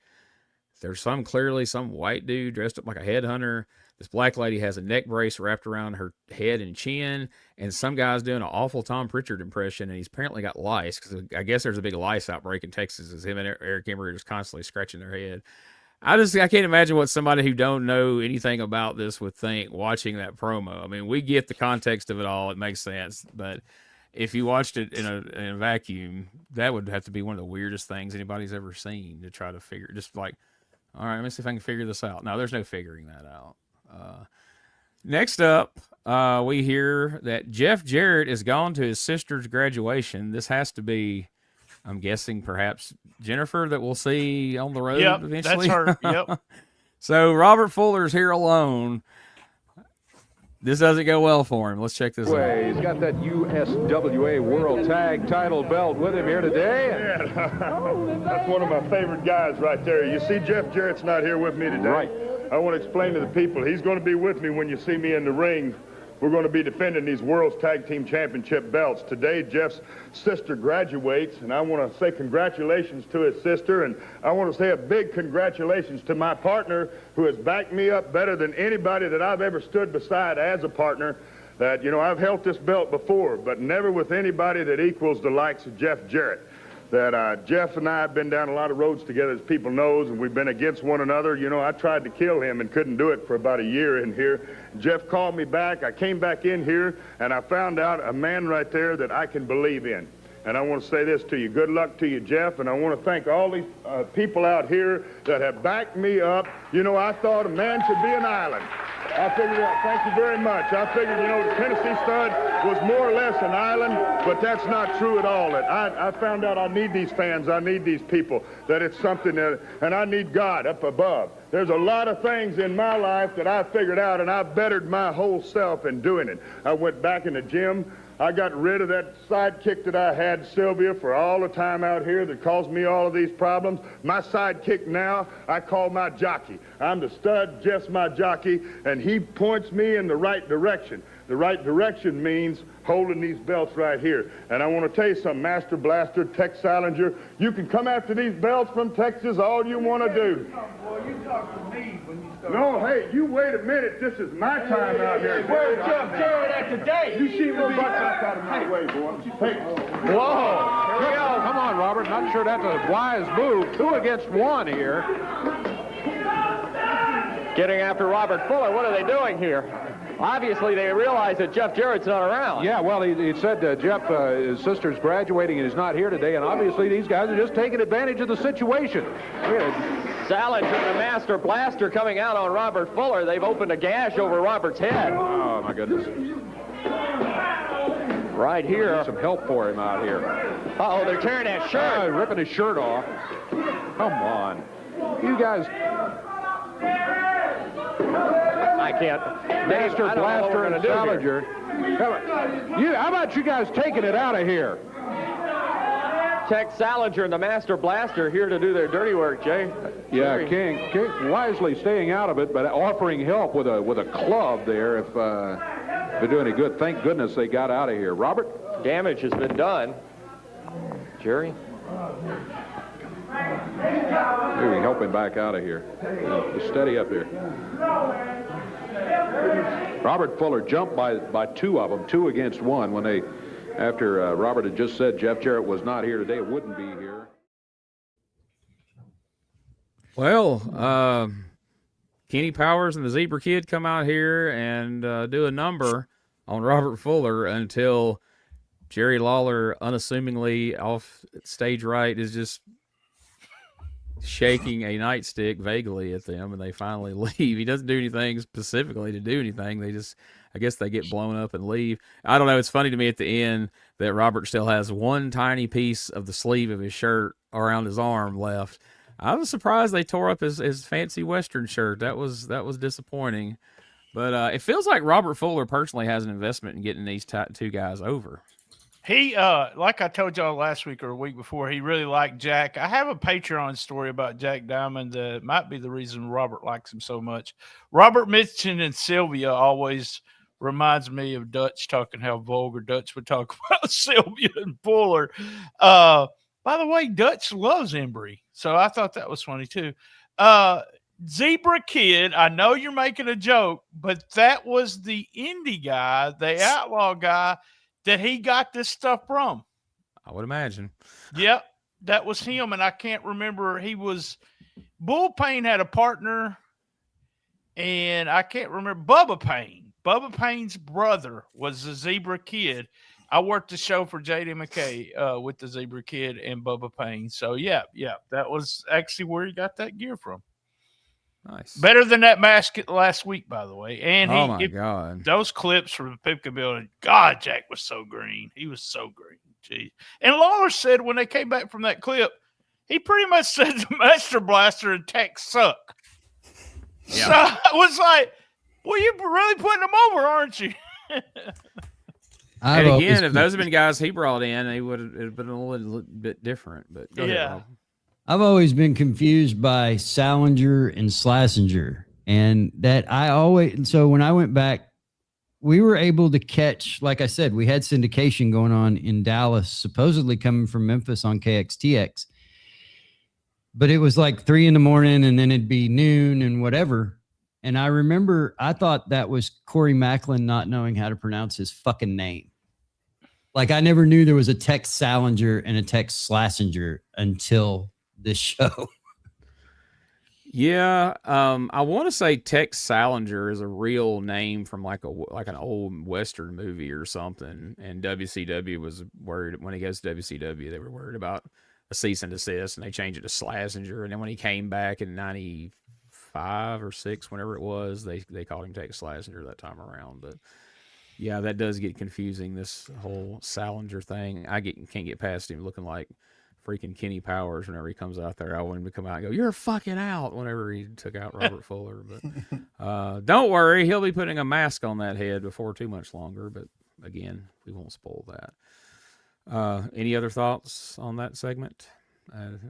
there's clearly some white dude dressed up like a headhunter. This black lady has a neck brace wrapped around her head and chin, and some guy's doing an awful Tom Pritchard impression, and he's apparently got lice, because I guess there's a big lice outbreak in Texas as him and Eric Emery are just constantly scratching their head. I can't imagine what somebody who don't know anything about this would think watching that promo. I mean, we get the context of it all. It makes sense. But if you watched it in a vacuum, that would have to be one of the weirdest things anybody's ever seen to try to figure. Just like, all right, let me see if I can figure this out. No, there's no figuring that out. Next up, we hear that Jeff Jarrett is gone to his sister's graduation. This has to be, I'm guessing, perhaps Jennifer that we'll see on the road eventually. That's her. Yep. So Robert Fuller's here alone. This doesn't go well for him. Let's check this out. He's got that USWA World Tag Title belt with him here today. Yeah, that's one of my favorite guys right there. You see, Jeff Jarrett's not here with me today. Right. I want to explain to the people, he's going to be with me when you see me in the ring. We're going to be defending these World's Tag Team Championship belts. Today, Jeff's sister graduates, and I want to say congratulations to his sister, and I want to say a big congratulations to my partner who has backed me up better than anybody that I've ever stood beside as a partner. That, I've held this belt before, but never with anybody that equals the likes of Jeff Jarrett. That Jeff and I have been down a lot of roads together, as people knows, and we've been against one another. I tried to kill him and couldn't do it for about a year in here. Jeff called me back. I came back in here, and I found out a man right there that I can believe in. And I want to say this to you. Good luck to you, Jeff, and I want to thank all these people out here that have backed me up. I thought a man should be an island. I figured out, thank you very much. I figured, the Tennessee Stud was more or less an island, but that's not true at all. I found out I need these fans, I need these people, that it's something that, and I need God up above. There's a lot of things in my life that I figured out, and I bettered my whole self in doing it. I went back in the gym. I got rid of that sidekick that I had, Sylvia, for all the time out here that caused me all of these problems. My sidekick now, I call my jockey. I'm the stud, Jeff's my jockey, and he points me in the right direction. The right direction means holding these belts right here. And I want to tell you something, Master Blaster, Tex Salinger, you can come after these belts from Texas all you want to do. Boy, you talk to me when you start. No, hey, you wait a minute. This is my time out here. Where's Jeff Jarrett at today? You see me butt back out of my way, boy. Hey. Whoa. Here we go. Come on, Robert. Not sure that's a wise move. 2 against 1 here. Getting after Robert Fuller. What are they doing here? Obviously, they realize that Jeff Jarrett's not around. Yeah, well, he said Jeff, his sister's graduating and is not here today, and obviously these guys are just taking advantage of the situation. Salinger and the Master Blaster coming out on Robert Fuller. They've opened a gash over Robert's head. Oh, my goodness. Right here. Some help for him out here. Uh-oh, they're tearing that shirt. Ripping his shirt off. Come on. You guys... I can't. Master Blaster and Salinger. How about you guys taking it out of here? Tex Salinger and the Master Blaster here to do their dirty work, Jay. Yeah, King wisely staying out of it, but offering help with a club there if do any good. Thank goodness they got out of here. Robert? Damage has been done. Jerry? Maybe we can help him back out of here. Just steady up here. Robert Fuller jumped by two of them, 2 against 1, when they, after Robert had just said Jeff Jarrett was not here today, wouldn't be here. Well, Kenny Powers and the Zebra Kid come out here and do a number on Robert Fuller until Jerry Lawler, unassumingly off stage right, is just shaking a nightstick vaguely at them, and they finally leave. He doesn't do anything specifically to do anything. They just, I guess they get blown up and leave. I don't know. It's funny to me at the end that Robert still has one tiny piece of the sleeve of his shirt around his arm left. I was surprised they tore up his fancy Western shirt. That was disappointing. But it feels like Robert Fuller personally has an investment in getting these two guys over. He, like I told y'all last week or a week before, he really liked Jack. I have a Patreon story about Jack Diamond that might be the reason Robert likes him so much. Robert mentioning Sylvia always reminds me of Dutch talking how vulgar Dutch would talk about Sylvia and Fuller. By the way, Dutch loves Embry, so I thought that was funny too. Zebra Kid, I know you're making a joke, but that was the indie guy, the outlaw guy, that he got this stuff from. I would imagine. Yep, that was him, and I can't remember. He was Bull Payne had a partner, and I can't remember. Bubba Payne. Bubba Payne's brother was the Zebra Kid. I worked the show for J.D. McKay with the Zebra Kid and Bubba Payne. So, yeah, that was actually where he got that gear from. Nice. Better than that mask last week, by the way. And oh, my God. Those clips from the Pipkin building, God, Jack was so green. He was so green. Jeez. And Lawler said when they came back from that clip, he pretty much said the Master Blaster and Tex suck. Yeah. So I was like, well, you're really putting them over, aren't you? And again, if those had been guys he brought in, they would have been a little bit different. But go ahead, Rob. I've always been confused by Salinger and Slazenger, and that so when I went back, we were able to catch, like I said, we had syndication going on in Dallas, supposedly coming from Memphis on KXTX, but it was like 3 a.m. and then it'd be noon and whatever. And I remember I thought that was Corey Macklin not knowing how to pronounce his fucking name. Like I never knew there was a Tex Salinger and a Tex Slazenger until this show. Yeah, I want to say Tex Salinger is a real name from like an old Western movie or something. And WCW was worried when he goes to WCW, they were worried about a cease and desist, and they changed it to Slazenger. And then when he came back in 95 or 6, whenever it was, they called him Tex Slazenger that time around. But yeah, that does get confusing. This whole Salinger thing, can't get past him looking like freaking Kenny Powers whenever he comes out there. I want him to come out and go, "You're fucking out," whenever he took out Robert Fuller. But don't worry, he'll be putting a mask on that head before too much longer. But again, we won't spoil that. Any other thoughts on that segment?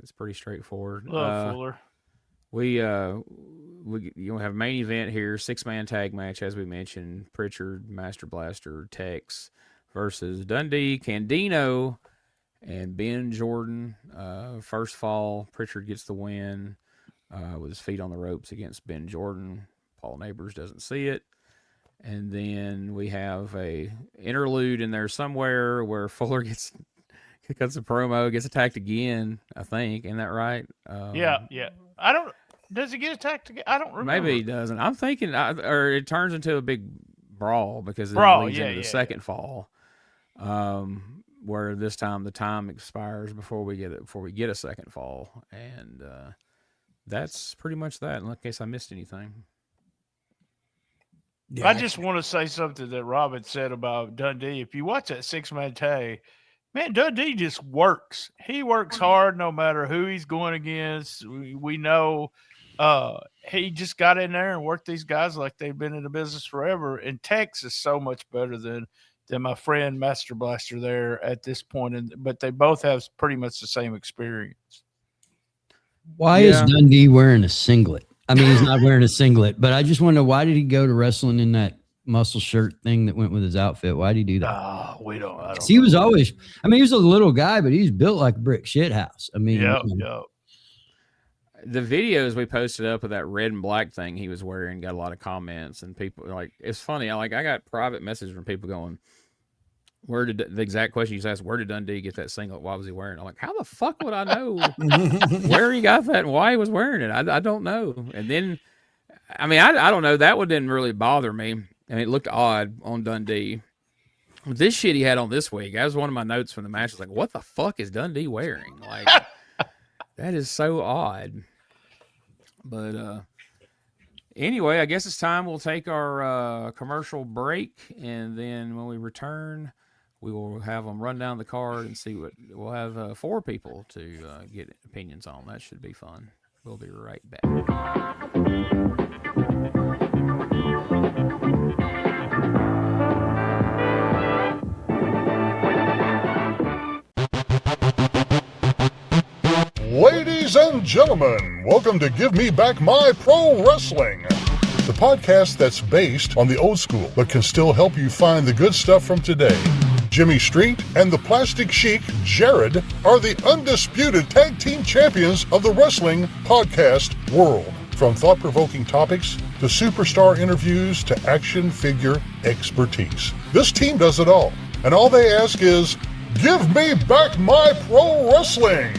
It's pretty straightforward. Fuller. We have a main event here, 6-man tag match, as we mentioned. Pritchard, Master Blaster, Tex versus Dundee, Candino, and Ben Jordan. First fall, Pritchard gets the win with his feet on the ropes against Ben Jordan. Paul Neighbors doesn't see it. And then we have a interlude in there somewhere where Fuller cuts a promo, gets attacked again, I think. Isn't that right? Yeah. Does he get attacked again? I don't remember. Maybe he doesn't. I'm thinking, or it turns into a big brawl because it leads into the second fall. Where this time the time expires before we get a second fall, and that's pretty much that. In case I missed anything, I just want to say something that Rob had said about Dundee. If you watch that 6-man tag, man, Dundee just works. He works hard no matter who he's going against. We know he just got in there and worked these guys like they've been in the business forever. And Tex is so much better than my friend Master Blaster there at this point. But they both have pretty much the same experience. Why is Dundee wearing a singlet? I mean, he's not wearing a singlet, but I just want to know, why did he go to wrestling in that muscle shirt thing that went with his outfit? Why did he do that? I don't He was always, I mean, he was a little guy, but he's built like a brick shit house. I mean, the videos we posted up of that red and black thing he was wearing got a lot of comments, and people like, it's funny. I got private messages from people going, where did the exact question you asked, where did Dundee get that singlet? Why was he wearing it? I'm like, how the fuck would I know where he got that and why he was wearing it? I don't know. And then, I mean, I don't know. That one didn't really bother me. I mean, it looked odd on Dundee. This shit he had on this week, that was one of my notes from the match. I was like, what the fuck is Dundee wearing? Like, that is so odd. But anyway, I guess it's time we'll take our commercial break, and then when we return, we will have them run down the card and see what we'll have 4 people to get opinions on. That should be fun. We'll be right back. Ladies and gentlemen, welcome to Give Me Back My Pro Wrestling, the podcast that's based on the old school but can still help you find the good stuff from today. Jimmy Street and the Plastic Chic, Jared, are the undisputed tag team champions of the wrestling podcast world. From thought-provoking topics to superstar interviews to action figure expertise. This team does it all, and all they ask is, give me back my pro wrestling!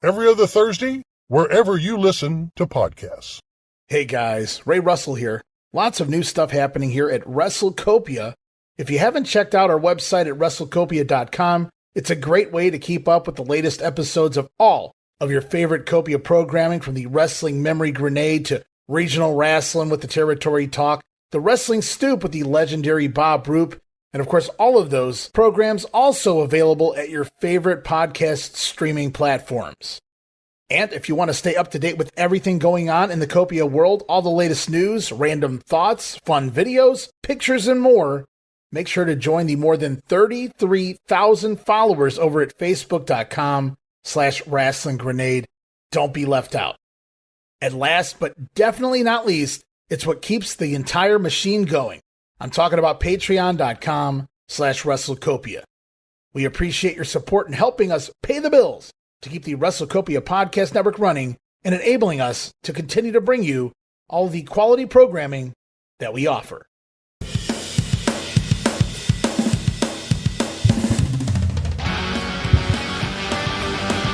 Every other Thursday, wherever you listen to podcasts. Hey guys, Ray Russell here. Lots of new stuff happening here at WrestleCopia. If you haven't checked out our website at WrestleCopia.com, it's a great way to keep up with the latest episodes of all of your favorite Copia programming, from the Wrestling Memory Grenade to Regional Wrestling with the Territory Talk, the Wrestling Stoop with the legendary Bob Roop, and of course all of those programs also available at your favorite podcast streaming platforms. And if you want to stay up to date with everything going on in the Copia world, all the latest news, random thoughts, fun videos, pictures, and more, make sure to join the more than 33,000 followers over at Facebook.com/Wrestling Grenade. Don't be left out. And last but definitely not least, it's what keeps the entire machine going. I'm talking about Patreon.com/WrestleCopia. We appreciate your support in helping us pay the bills to keep the WrestleCopia Podcast Network running and enabling us to continue to bring you all the quality programming that we offer.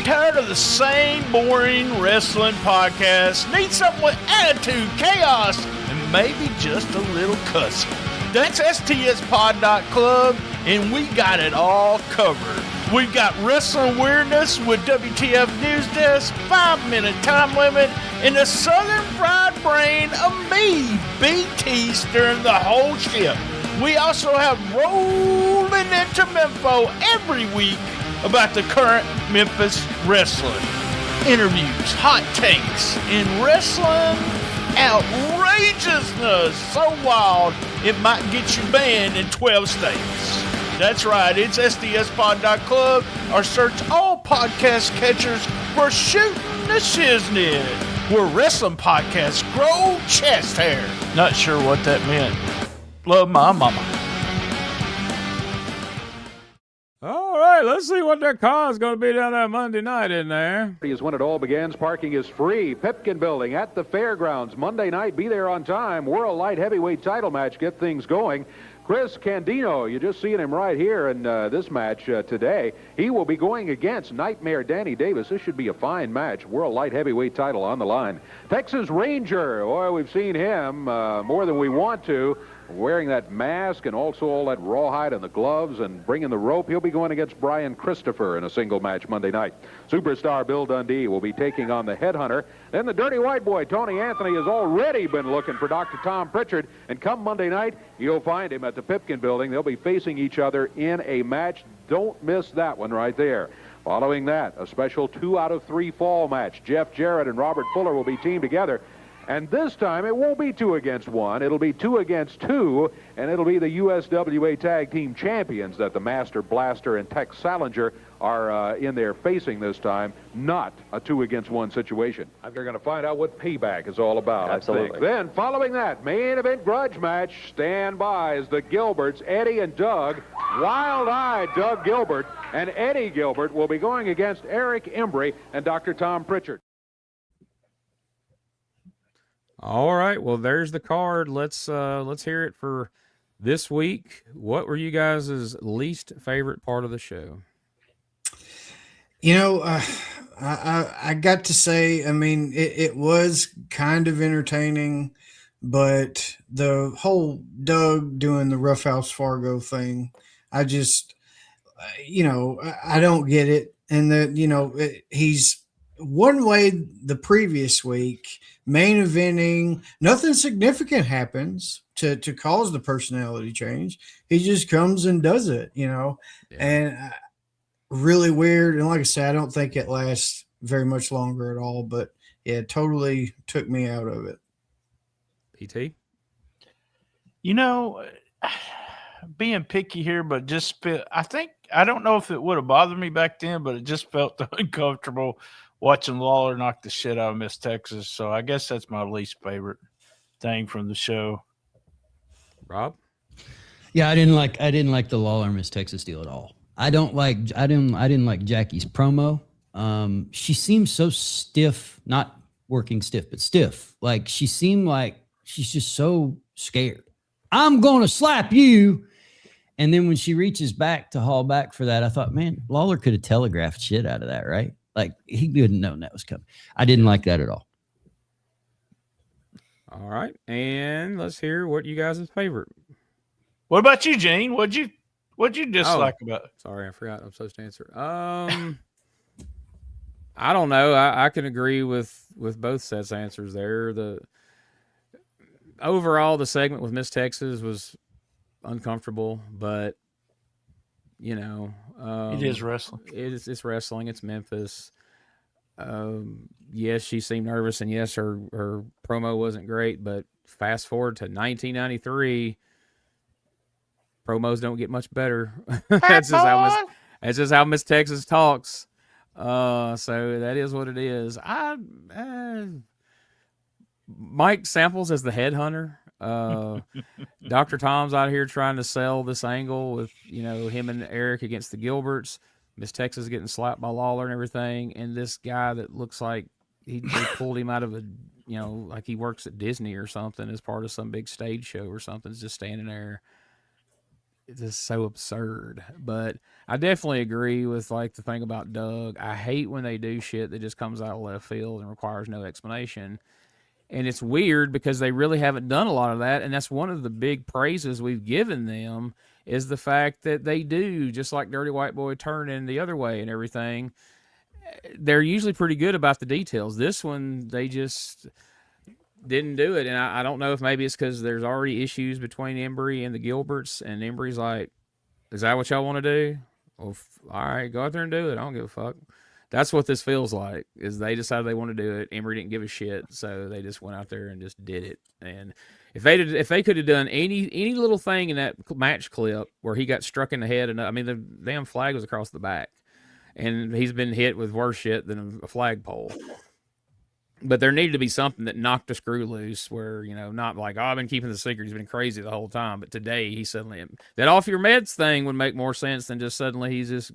Tired of the same boring wrestling podcast? Need something with attitude, chaos, and maybe just a little cussing? That's STSpod.club, and we got it all covered. We've got wrestling weirdness with WTF News Desk, 5-minute time limit, and the Southern Fried Brain of me, BT, steering the whole ship. We also have rolling into Memphis every week about the current Memphis wrestling. Interviews, hot takes, and wrestling outrageousness so wild it might get you banned in 12 states. That's right, it's SDSpod.club, or search all podcast catchers for Shooting the Shiznit, where wrestling podcasts grow chest hair. Not sure what that meant. Love my mama. All right, let's see what that car is going to be down there Monday night in there. Is when it all begins. Parking is free. Pipkin Building at the fairgrounds. Monday night, be there on time. World Light Heavyweight title match. Get things going. Chris Candino, you just seen him right here in this match today. He will be going against Nightmare Danny Davis. This should be a fine match. World Light Heavyweight title on the line. Texas Ranger, boy, we've seen him more than we want to, wearing that mask and also all that rawhide and the gloves and bringing the rope. He'll be going against Brian Christopher in a single match Monday night. Superstar Bill Dundee will be taking on the Headhunter. Then the Dirty White Boy, Tony Anthony, has already been looking for Dr. Tom Pritchard. And come Monday night, you'll find him at the Pipkin Building. They'll be facing each other in a match. Don't miss that one right there. Following that, a special 2 out of 3 fall match. Jeff Jarrett and Robert Fuller will be teamed together. And this time it won't be 2 against 1. It'll be 2 against 2, and it'll be the USWA Tag Team Champions that the Master Blaster and Tex Salinger are in there facing this time, not a 2 against 1 situation. They're going to find out what payback is all about. Absolutely. I think. Then, following that main event grudge match, stand by as the Gilberts, Eddie and Doug, wild-eyed Doug Gilbert, and Eddie Gilbert will be going against Eric Embry and Dr. Tom Pritchard. All right, well, there's the card. Let's hear it for this week. What were you guys' least favorite part of the show? You know, I got to say, I mean, it was kind of entertaining, but the whole Doug doing the Roughhouse Fargo thing, I just, I don't get it. And he's one way the previous week, main eventing, nothing significant happens to cause the personality change. He just comes and does it, and really weird. And like I said, I don't think it lasts very much longer at all, but yeah, it totally took me out of it. PT? Being picky here, but I don't know if it would have bothered me back then, but it just felt uncomfortable watching Lawler knock the shit out of Miss Texas. So I guess that's my least favorite thing from the show. Rob? Yeah, I didn't like the Lawler Miss Texas deal at all. I didn't like Jackie's promo. She seemed so stiff, not working stiff, but stiff. Like she seemed like she's just so scared. I'm gonna slap you. And then when she reaches back to haul back for that, I thought, man, Lawler could have telegraphed shit out of that, right? Like he couldn't know that was coming. I didn't like that at all. All right, and let's hear what you guys' favorite. What about you, Gene? What'd you dislike about it? Sorry, I forgot. I'm supposed to answer. I don't know. I can agree with both sets of answers there. Overall, the segment with Miss Texas was uncomfortable, but it is wrestling. It's wrestling. It's Memphis. Yes, she seemed nervous, and yes, her promo wasn't great. But fast forward to 1993, promos don't get much better. That's just how Miss Texas talks. So that is what it is. Mike Samples as the headhunter. Dr. Tom's out here trying to sell this angle with him and Eric against the Gilberts. Miss Texas getting slapped by Lawler and everything, and this guy that looks like they pulled him out of like he works at Disney or something as part of some big stage show or something. Is just standing there. It's just so absurd. But I definitely agree with the thing about Doug. I hate when they do shit that just comes out of left field and requires no explanation. And it's weird because they really haven't done a lot of that. And that's one of the big praises we've given them is the fact that they do, just like Dirty White Boy turning the other way and everything. They're usually pretty good about the details. This one, they just didn't do it. And I don't know if maybe it's because there's already issues between Embry and the Gilberts. And Embry's like, is that what y'all want to do? Well, all right, go out there and do it. I don't give a fuck. That's what this feels like, is they decided they want to do it. Embry didn't give a shit, so they just went out there and just did it. And if they could have done any little thing in that match clip where he got struck in the head, and I mean the damn flag was across the back, and he's been hit with worse shit than a flagpole. But there needed to be something that knocked a screw loose, where not like, oh, I've been keeping the secret, he's been crazy the whole time, but today he suddenly that off your meds thing would make more sense than just suddenly he's just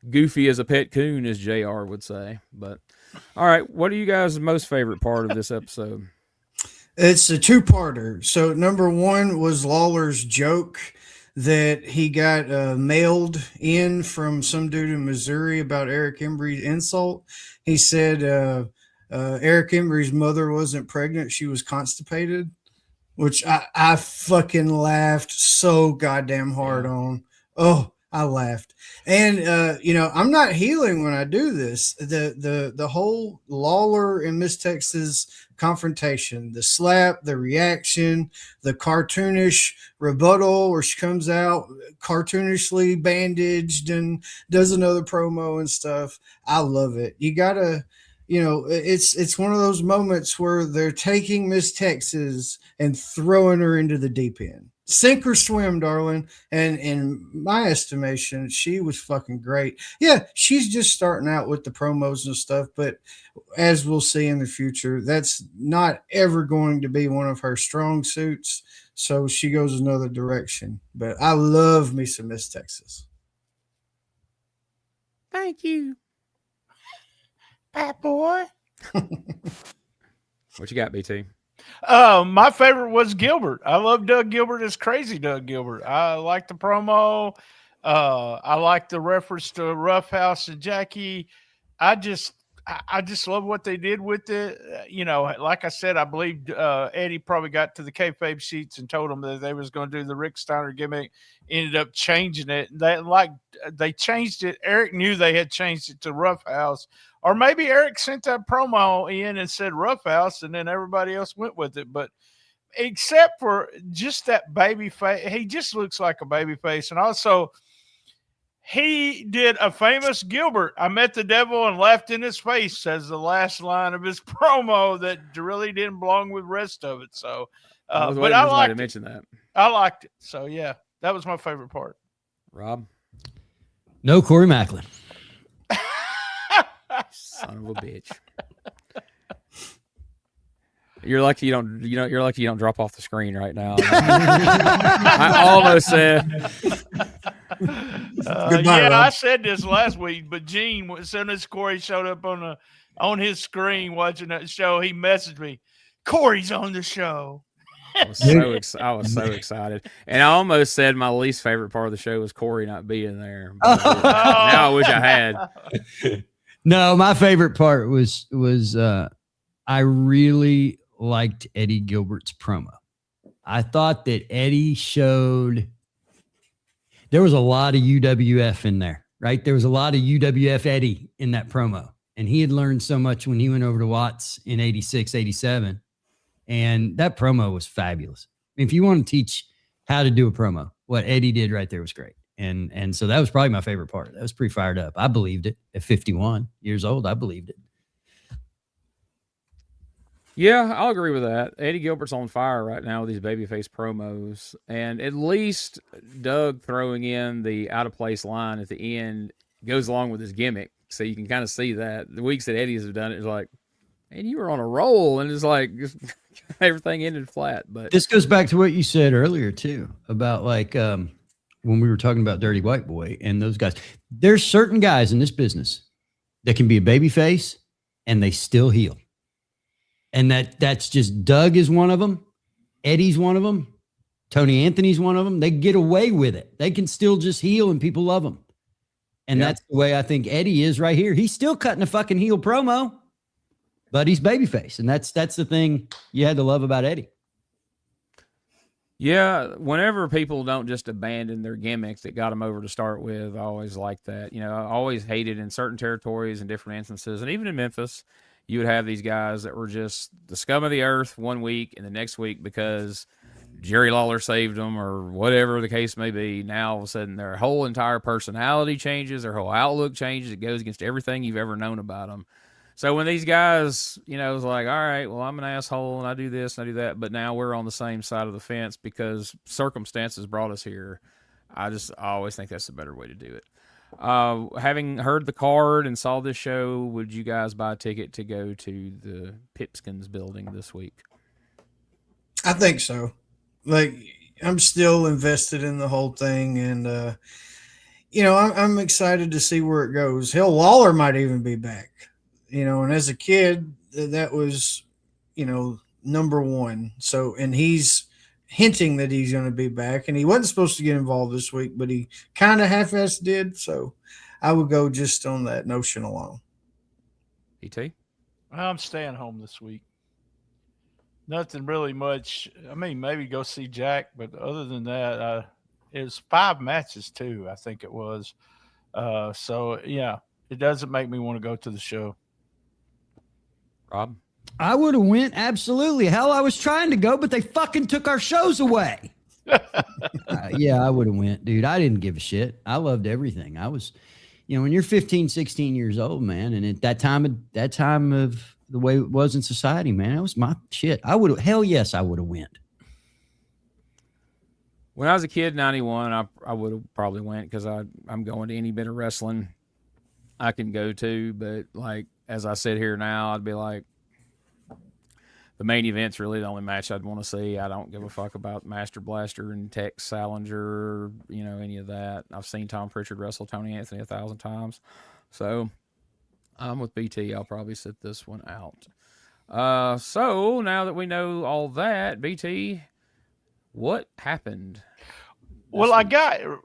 goofy as a pet coon, as JR would say. But all right, what are you guys' most favorite part of this episode? It's a two-parter. So number one was Lawler's joke that he got mailed in from some dude in Missouri about Eric Embry's insult. He said Eric Embry's mother wasn't pregnant, she was constipated, which I fucking laughed so goddamn hard on. Oh, I laughed. And, I'm not healing when I do this. The whole Lawler and Miss Texas confrontation, the slap, the reaction, the cartoonish rebuttal where she comes out cartoonishly bandaged and does another promo and stuff. I love it. You gotta it's one of those moments where they're taking Miss Texas and throwing her into the deep end. Sink or swim, darling. And in my estimation, she was fucking great. Yeah, she's just starting out with the promos and stuff, but as we'll see in the future, that's not ever going to be one of her strong suits. So she goes another direction. But I love me some Miss Texas. Thank you. Bad boy. What you got, BT? My favorite was Gilbert. I love Doug Gilbert as crazy Doug Gilbert. I like the promo. I like the reference to Rough House and Jackie. I just love what they did with it. Like I said, I believe Eddie probably got to the kayfabe sheets and told them that they was going to do the Rick Steiner gimmick. Ended up changing it. They changed it. Eric knew they had changed it to Rough House, or maybe Eric sent that promo in and said Rough House, and then everybody else went with it. But except for just that baby face, he just looks like a baby face, and also. He did a famous Gilbert. I met the devil and laughed in his face as the last line of his promo that really didn't belong with the rest of it. So, but I liked to mention that. I liked it. So, yeah, that was my favorite part. Rob? No Corey Macklin. Son of a bitch. You're lucky you don't drop off the screen right now. I almost said. I said this last week, but Gene, as soon as Corey showed up on his screen watching that show, he messaged me, "Corey's on the show." I was so excited, and I almost said my least favorite part of the show was Corey not being there. Now I wish I had. No, my favorite part was I really liked Eddie Gilbert's promo. I thought that Eddie showed there was a lot of UWF in there, right? There was a lot of UWF Eddie in that promo. And he had learned so much when he went over to Watts in 86, 87. And that promo was fabulous. If you want to teach how to do a promo, what Eddie did right there was great. And so that was probably my favorite part. That was pretty fired up. I believed it at 51 years old. I believed it. Yeah, I'll agree with that. Eddie Gilbert's on fire right now with these babyface promos. And at least Doug throwing in the out-of-place line at the end goes along with his gimmick. So you can kind of see that. The weeks that Eddie's have done it is like, and you were on a roll. And it's like everything ended flat. But this goes back to what you said earlier, too, about like when we were talking about Dirty White Boy and those guys. There's certain guys in this business that can be a babyface and they still heel. And that's just Doug is one of them. Eddie's one of them. Tony Anthony's one of them. They get away with it. They can still just heel and people love them. And that's the way I think Eddie is right here. He's still cutting a fucking heel promo, but he's babyface. And that's the thing you had to love about Eddie. Yeah, whenever people don't just abandon their gimmicks that got them over to start with, I always like that. I always hated in certain territories and different instances, and even in Memphis, you would have these guys that were just the scum of the earth one week, and the next week because Jerry Lawler saved them or whatever the case may be. Now all of a sudden their whole entire personality changes, their whole outlook changes. It goes against everything you've ever known about them. So when these guys, was like, all right, well, I'm an asshole and I do this and I do that, but now we're on the same side of the fence because circumstances brought us here. I always think that's the better way to do it. Having heard the card and saw this show, would you guys buy a ticket to go to the Pipskins building this week? I think so. Like, I'm still invested in the whole thing, and I'm excited to see where it goes. Hell, Lawler might even be back. And as a kid, that was, number one. So, and he's hinting that he's going to be back, and he wasn't supposed to get involved this week, but he kind of half-assed did. So I would go just on that notion alone. ET? I'm staying home this week. Nothing really much. I mean, maybe go see Jack, but other than that, it was 5 matches too, I think it was. So yeah, it doesn't make me want to go to the show. Rob? I would have went, absolutely. Hell, I was trying to go, but they fucking took our shows away. Yeah, I would have went, dude. I didn't give a shit. I loved everything. when you're 15, 16 years old, man, and at that time of the way it was in society, man, that was my shit. I would have went. When I was a kid, 91, I would have probably went because I'm going to any bit of wrestling I can go to. But like as I sit here now, I'd be like, the main event's really the only match I'd want to see. I don't give a fuck about Master Blaster and Tex Salinger, any of that. I've seen Tom Pritchard wrestle Tony Anthony 1,000 times. So I'm with BT. I'll probably sit this one out. So now that we know all that, BT, what happened? Well,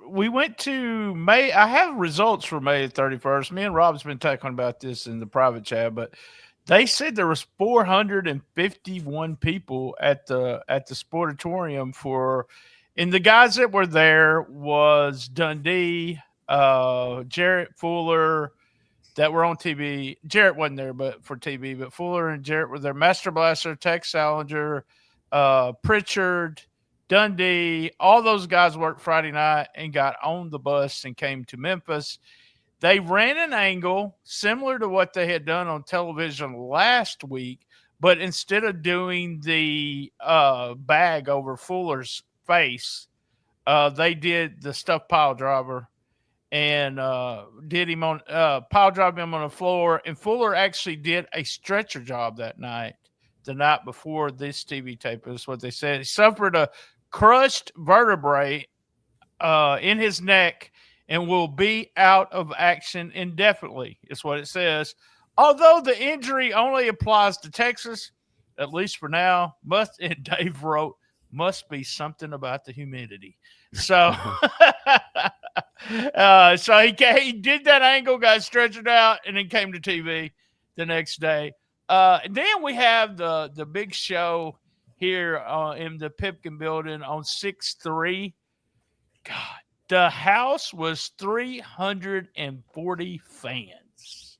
we went to May. I have results for May 31st. Me and Rob's been talking about this in the private chat, but they said there was 451 people at the Sportatorium and the guys that were there was Dundee, Jarrett, Fuller, that were on TV. Jarrett wasn't there, but for TV, but Fuller and Jarrett were there. Master Blaster, Tex Salinger, Pritchard, Dundee, all those guys worked Friday night and got on the bus and came to Memphis. They ran an angle similar to what they had done on television last week, but instead of doing the bag over Fuller's face, they did the stuffed pile driver and did him on pile drive him on the floor. And Fuller actually did a stretcher job that night, the night before this TV tape. Is what they said. He suffered a crushed vertebrae in his neck and will be out of action indefinitely, is what it says. Although the injury only applies to Texas, at least for now, and Dave wrote, must be something about the humidity. So, so he did that angle, got stretched out, and then came to TV the next day. And then we have the big show here in the Pipkin building on 6/3. God, the house was 340 fans.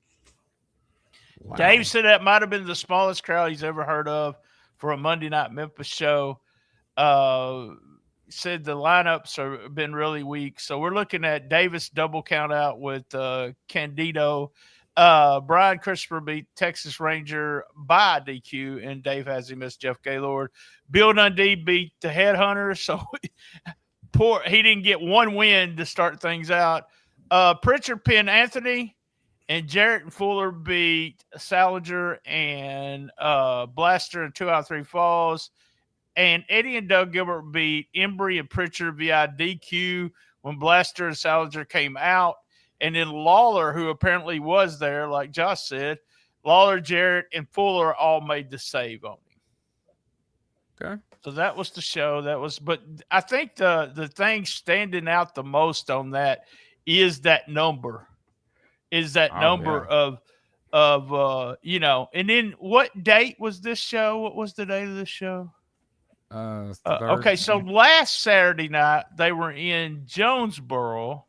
Wow. Dave said that might have been the smallest crowd he's ever heard of for a Monday night Memphis show. Said the lineups have been really weak. So we're looking at Davis double count out with Candido. Brian Christopher beat Texas Ranger by DQ, and Dave has him as Jeff Gaylord. Bill Dundee beat the Headhunter, so he didn't get one win to start things out. Pritchard pinned Anthony, and Jarrett and Fuller beat Salinger and Blaster in 2 out of 3 falls. And Eddie and Doug Gilbert beat Embry and Pritchard via DQ when Blaster and Salinger came out. And then Lawler, who apparently was there, like Josh said, Lawler, Jarrett, and Fuller all made the save on him. Okay. So that was the show. But I think the thing standing out the most on that is that number. Of and then what date was this show? What was the date of this show? Okay, so last Saturday night they were in Jonesboro,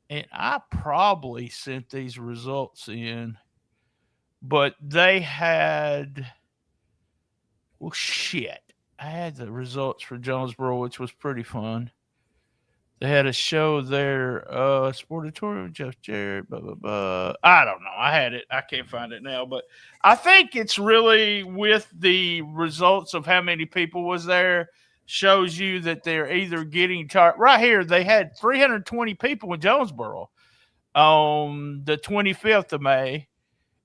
and I probably sent these results in, but they had I had the results for Jonesboro, which was pretty fun. They had a show there, Sportatorium, Jeff Jarrett, blah, blah, blah. I don't know. I had it. I can't find it now. But I think it's really with the results of how many people was there shows you that they're either getting tired. Right here, they had 320 people in Jonesboro on the 25th of May.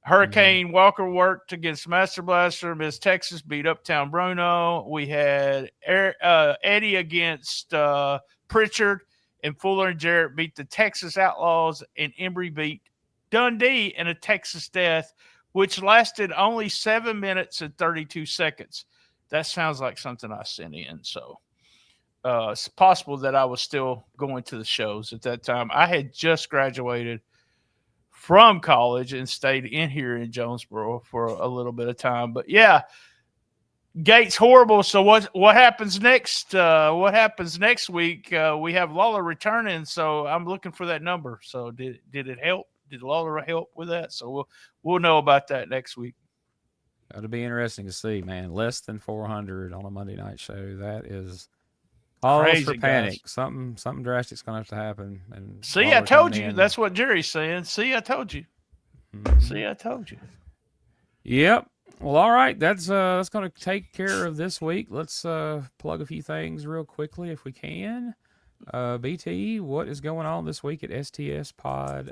Hurricane Walker worked against Master Blaster. Miss Texas beat Uptown Bruno. We had Eddie against Pritchard, and Fuller and Jarrett beat the Texas Outlaws, and Embry beat Dundee in a Texas death, which lasted only 7 minutes and 32 seconds. That sounds like something I sent in. So it's possible that I was still going to the shows at that time. I had just graduated from college and stayed in here in Jonesboro for a little bit of time. But yeah, Gates horrible. So what happens next? What happens next week? We have Lawler returning, so I'm looking for that number. So did it help? Did Lawler help with that? So we'll know about that next week. That'll be interesting to see, man. Less than 400 on a Monday night show. That is Pause Crazy, for panic. guys. Something drastic's gonna have to happen. And See, Lawler I told coming you. in. That's what Jerry's saying. See, I told you. Mhm. See, I told you. Yep. Well, all right. That's going to take care of this week. Let's plug a few things real quickly if we can. BT, what is going on this week at stspod.club?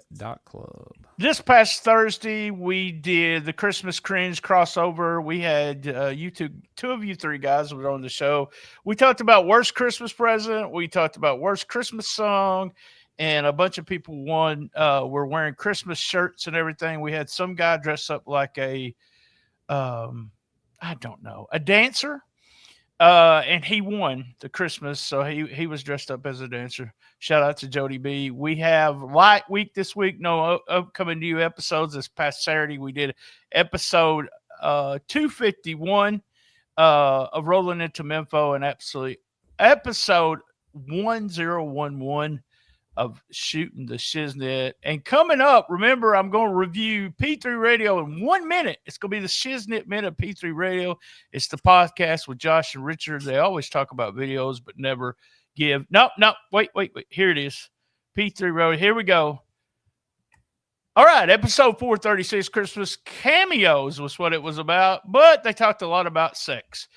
This past Thursday, we did the Christmas Cringe crossover. We had two of you three guys were on the show. We talked about worst Christmas present. We talked about worst Christmas song. And a bunch of people were wearing Christmas shirts and everything. We had some guy dress up like a dancer. And he won the Christmas, so he was dressed up as a dancer. Shout out to Jody B. We have light week this week. No upcoming new episodes. This past Saturday, we did episode 251 of Rolling into Memphis, and absolutely episode 1011 of Shooting the Shiznit. And coming up, remember, I'm going to review P3 Radio in 1 minute. It's going to be the Shiznit Minute of P3 Radio. It's the podcast with Josh and Richard. They always talk about videos, but never give. No, wait. Here it is. P3 Radio. Here we go. All right, episode 436, Christmas cameos was what it was about, but they talked a lot about sex.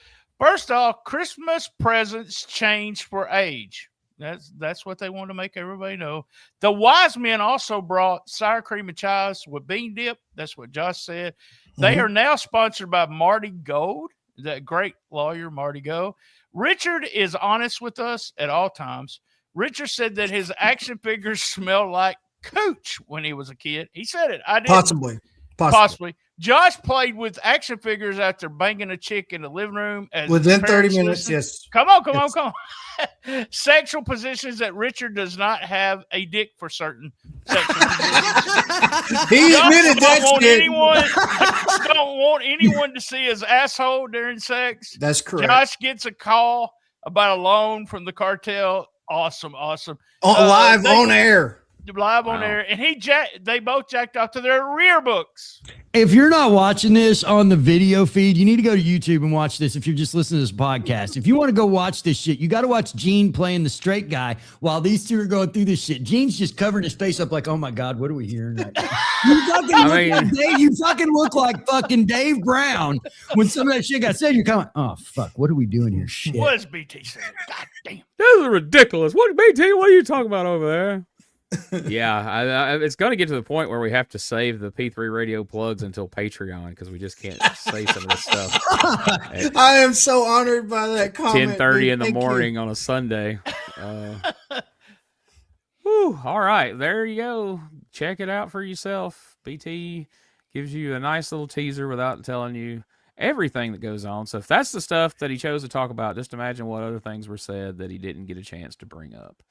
First off, Christmas presents change for age. That's what they want to make everybody know. The wise men also brought sour cream and chives with bean dip. That's what Josh said. They are now sponsored by Marty Gold, that great lawyer, Marty Gold. Richard is honest with us at all times. Richard said that his action figures smelled like cooch when he was a kid. He said it. I didn't. Possibly. Josh played with action figures after banging a chick in the living room. Within 30 minutes, yes. Come on. Sexual positions that Richard does not have a dick for certain sexual positions. He admitted that shit. Don't want anyone to see his asshole during sex. That's correct. Josh gets a call about a loan from the cartel. Awesome. Live on air. Live on air, and they both jacked off to their rear books. If you're not watching this on the video feed, you need to go to YouTube and watch this. If you're just listening to this podcast, if you want to go watch this shit, you got to watch Gene playing the straight guy while these two are going through this shit. Gene's just covering his face up like, oh my God, what are we hearing right now? You fucking look like fucking Dave Brown when some of that shit got said. You're kind of, oh fuck, what are we doing here? Shit. What is BT saying? God damn. This is ridiculous. What, BT? What are you talking about over there? Yeah, it's going to get to the point where we have to save the P3 Radio plugs until Patreon because we just can't say some of this stuff. I am so honored by that comment. 10:30 in the morning on a Sunday. All right, there you go. Check it out for yourself. BT gives you a nice little teaser without telling you everything that goes on. So if that's the stuff that he chose to talk about, just imagine what other things were said that he didn't get a chance to bring up.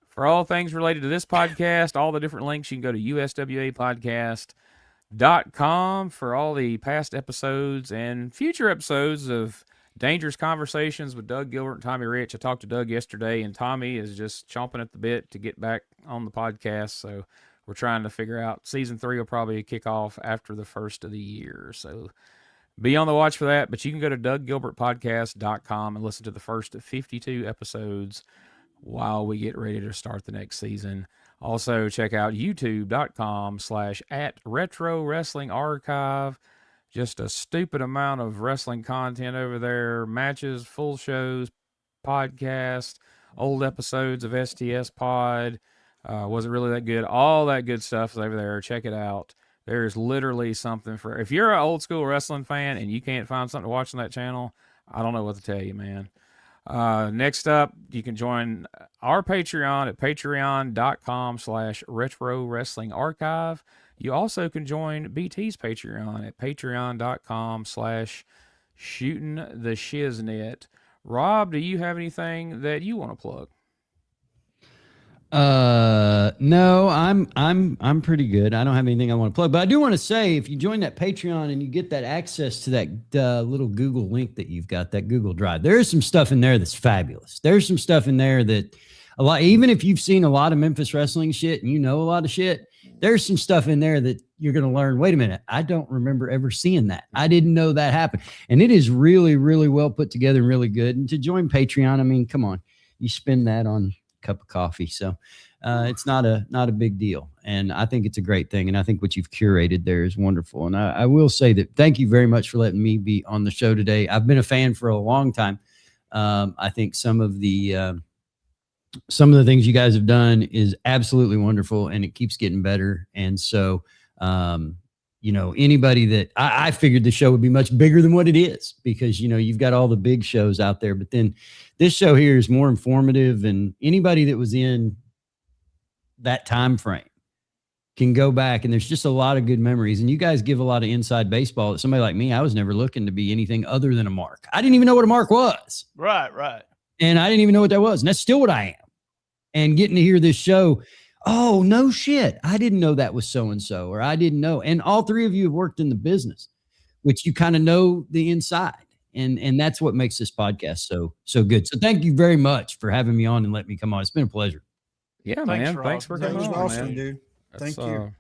For all things related to this podcast, all the different links, you can go to USWApodcast.com for all the past episodes and future episodes of Dangerous Conversations with Doug Gilbert and Tommy Rich. I talked to Doug yesterday, and Tommy is just chomping at the bit to get back on the podcast. So we're trying to figure out. Season 3 will probably kick off after the first of the year. So be on the watch for that. But you can go to DougGilbertPodcast.com and listen to the first 52 episodes while we get ready to start the next season. Also, check out youtube.com/@Retro Wrestling Archive. Just a stupid amount of wrestling content over there. Matches, full shows, podcasts, old episodes of STS Pod. Was it really that good? All that good stuff is over there. Check it out. There's literally something for... If you're an old school wrestling fan and you can't find something to watch on that channel, I don't know what to tell you, man. Next up, you can join our Patreon at patreon.com/Retro Wrestling Archive. You also can join BT's Patreon at patreon.com/Shooting the Shiznit. Rob, do you have anything that you want to plug? No, I'm pretty good. I don't have anything I want to plug, but I do want to say, if you join that Patreon and you get that access to that little Google link that you've got, that Google Drive, there is some stuff in there that's fabulous. There's some stuff in there that a lot, even if you've seen a lot of Memphis wrestling shit and you know a lot of shit, there's some stuff in there that you're going to learn. Wait a minute. I don't remember ever seeing that. I didn't know that happened. And it is really, really well put together and really good. And to join Patreon, I mean, come on. you spend that on a cup of coffee. So it's not a big deal. And I think it's a great thing. And I think what you've curated there is wonderful. And I will say that thank you very much for letting me be on the show today. I've been a fan for a long time. I think some of the things you guys have done is absolutely wonderful, and it keeps getting better. And so, anybody that I figured the show would be much bigger than what it is, because, you've got all the big shows out there, but then this show here is more informative, and anybody that was in that time frame can go back, and there's just a lot of good memories. And you guys give a lot of inside baseball that somebody like me, I was never looking to be anything other than a mark. I didn't even know what a mark was. Right. And I didn't even know what that was. And that's still what I am. And getting to hear this show, oh, no shit, I didn't know that was so-and-so, or I didn't know. And all three of you have worked in the business, which you kind of know the inside. And that's what makes this podcast so good. So thank you very much for having me on and letting me come on. It's been a pleasure. Yeah, Thanks, man. Thanks for That coming was on, awesome, man. dude. That's, Thank you.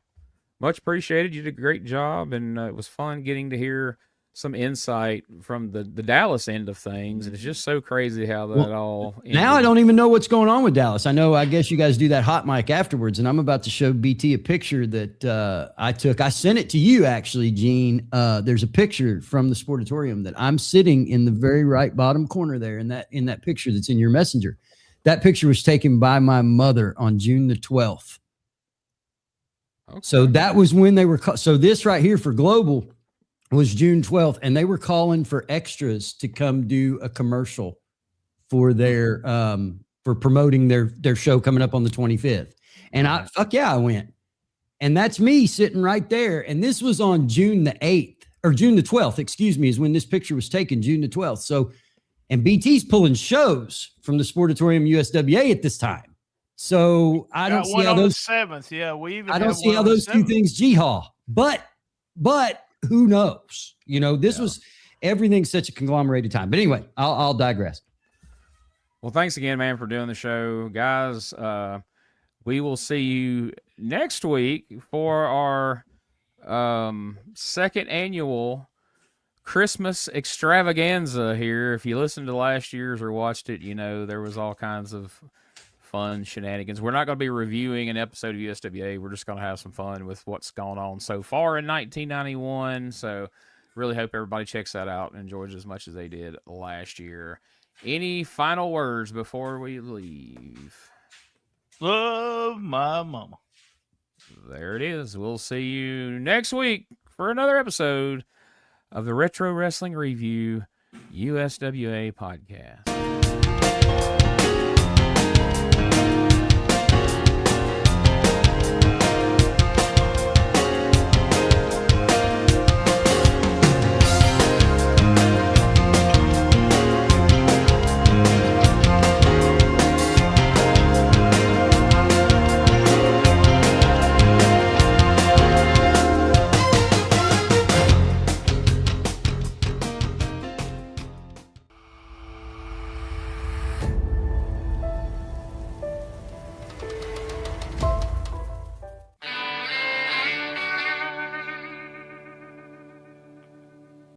Much appreciated. You did a great job, and it was fun getting to hear some insight from the Dallas end of things. And it's just so crazy how that all ended. Now I don't even know what's going on with Dallas. I guess you guys do that hot mic afterwards, and I'm about to show BT a picture that I took. I sent it to you, actually, Gene. There's a picture from the Sportatorium that I'm sitting in the very right bottom corner there in that picture that's in your messenger. That picture was taken by my mother on June the 12th. Okay. So that was when they were so this right here for Global was June 12th, and they were calling for extras to come do a commercial for their for promoting their show coming up on the 25th. And I went. And that's me sitting right there. And this was on June the 8th, or June the 12th, excuse me, is when this picture was taken, June the 12th. So, and BT's pulling shows from the Sportatorium USWA at this time. So I don't see how those 7th. Yeah, we even I don't see how those two things jihad. But who knows? This was everything's such a conglomerated time. But anyway, I'll digress. Well, thanks again, man, for doing the show, guys. We will see you next week for our second annual Christmas extravaganza here. If you listened to last year's or watched it, there was all kinds of fun shenanigans. We're not going to be reviewing an episode of USWA. We're just going to have some fun with what's gone on so far in 1991. So really hope everybody checks that out and enjoys it as much as they did last year. Any final words before we leave? Love my mama. There it is. We'll see you next week for another episode of the Retro Wrestling Review USWA podcast.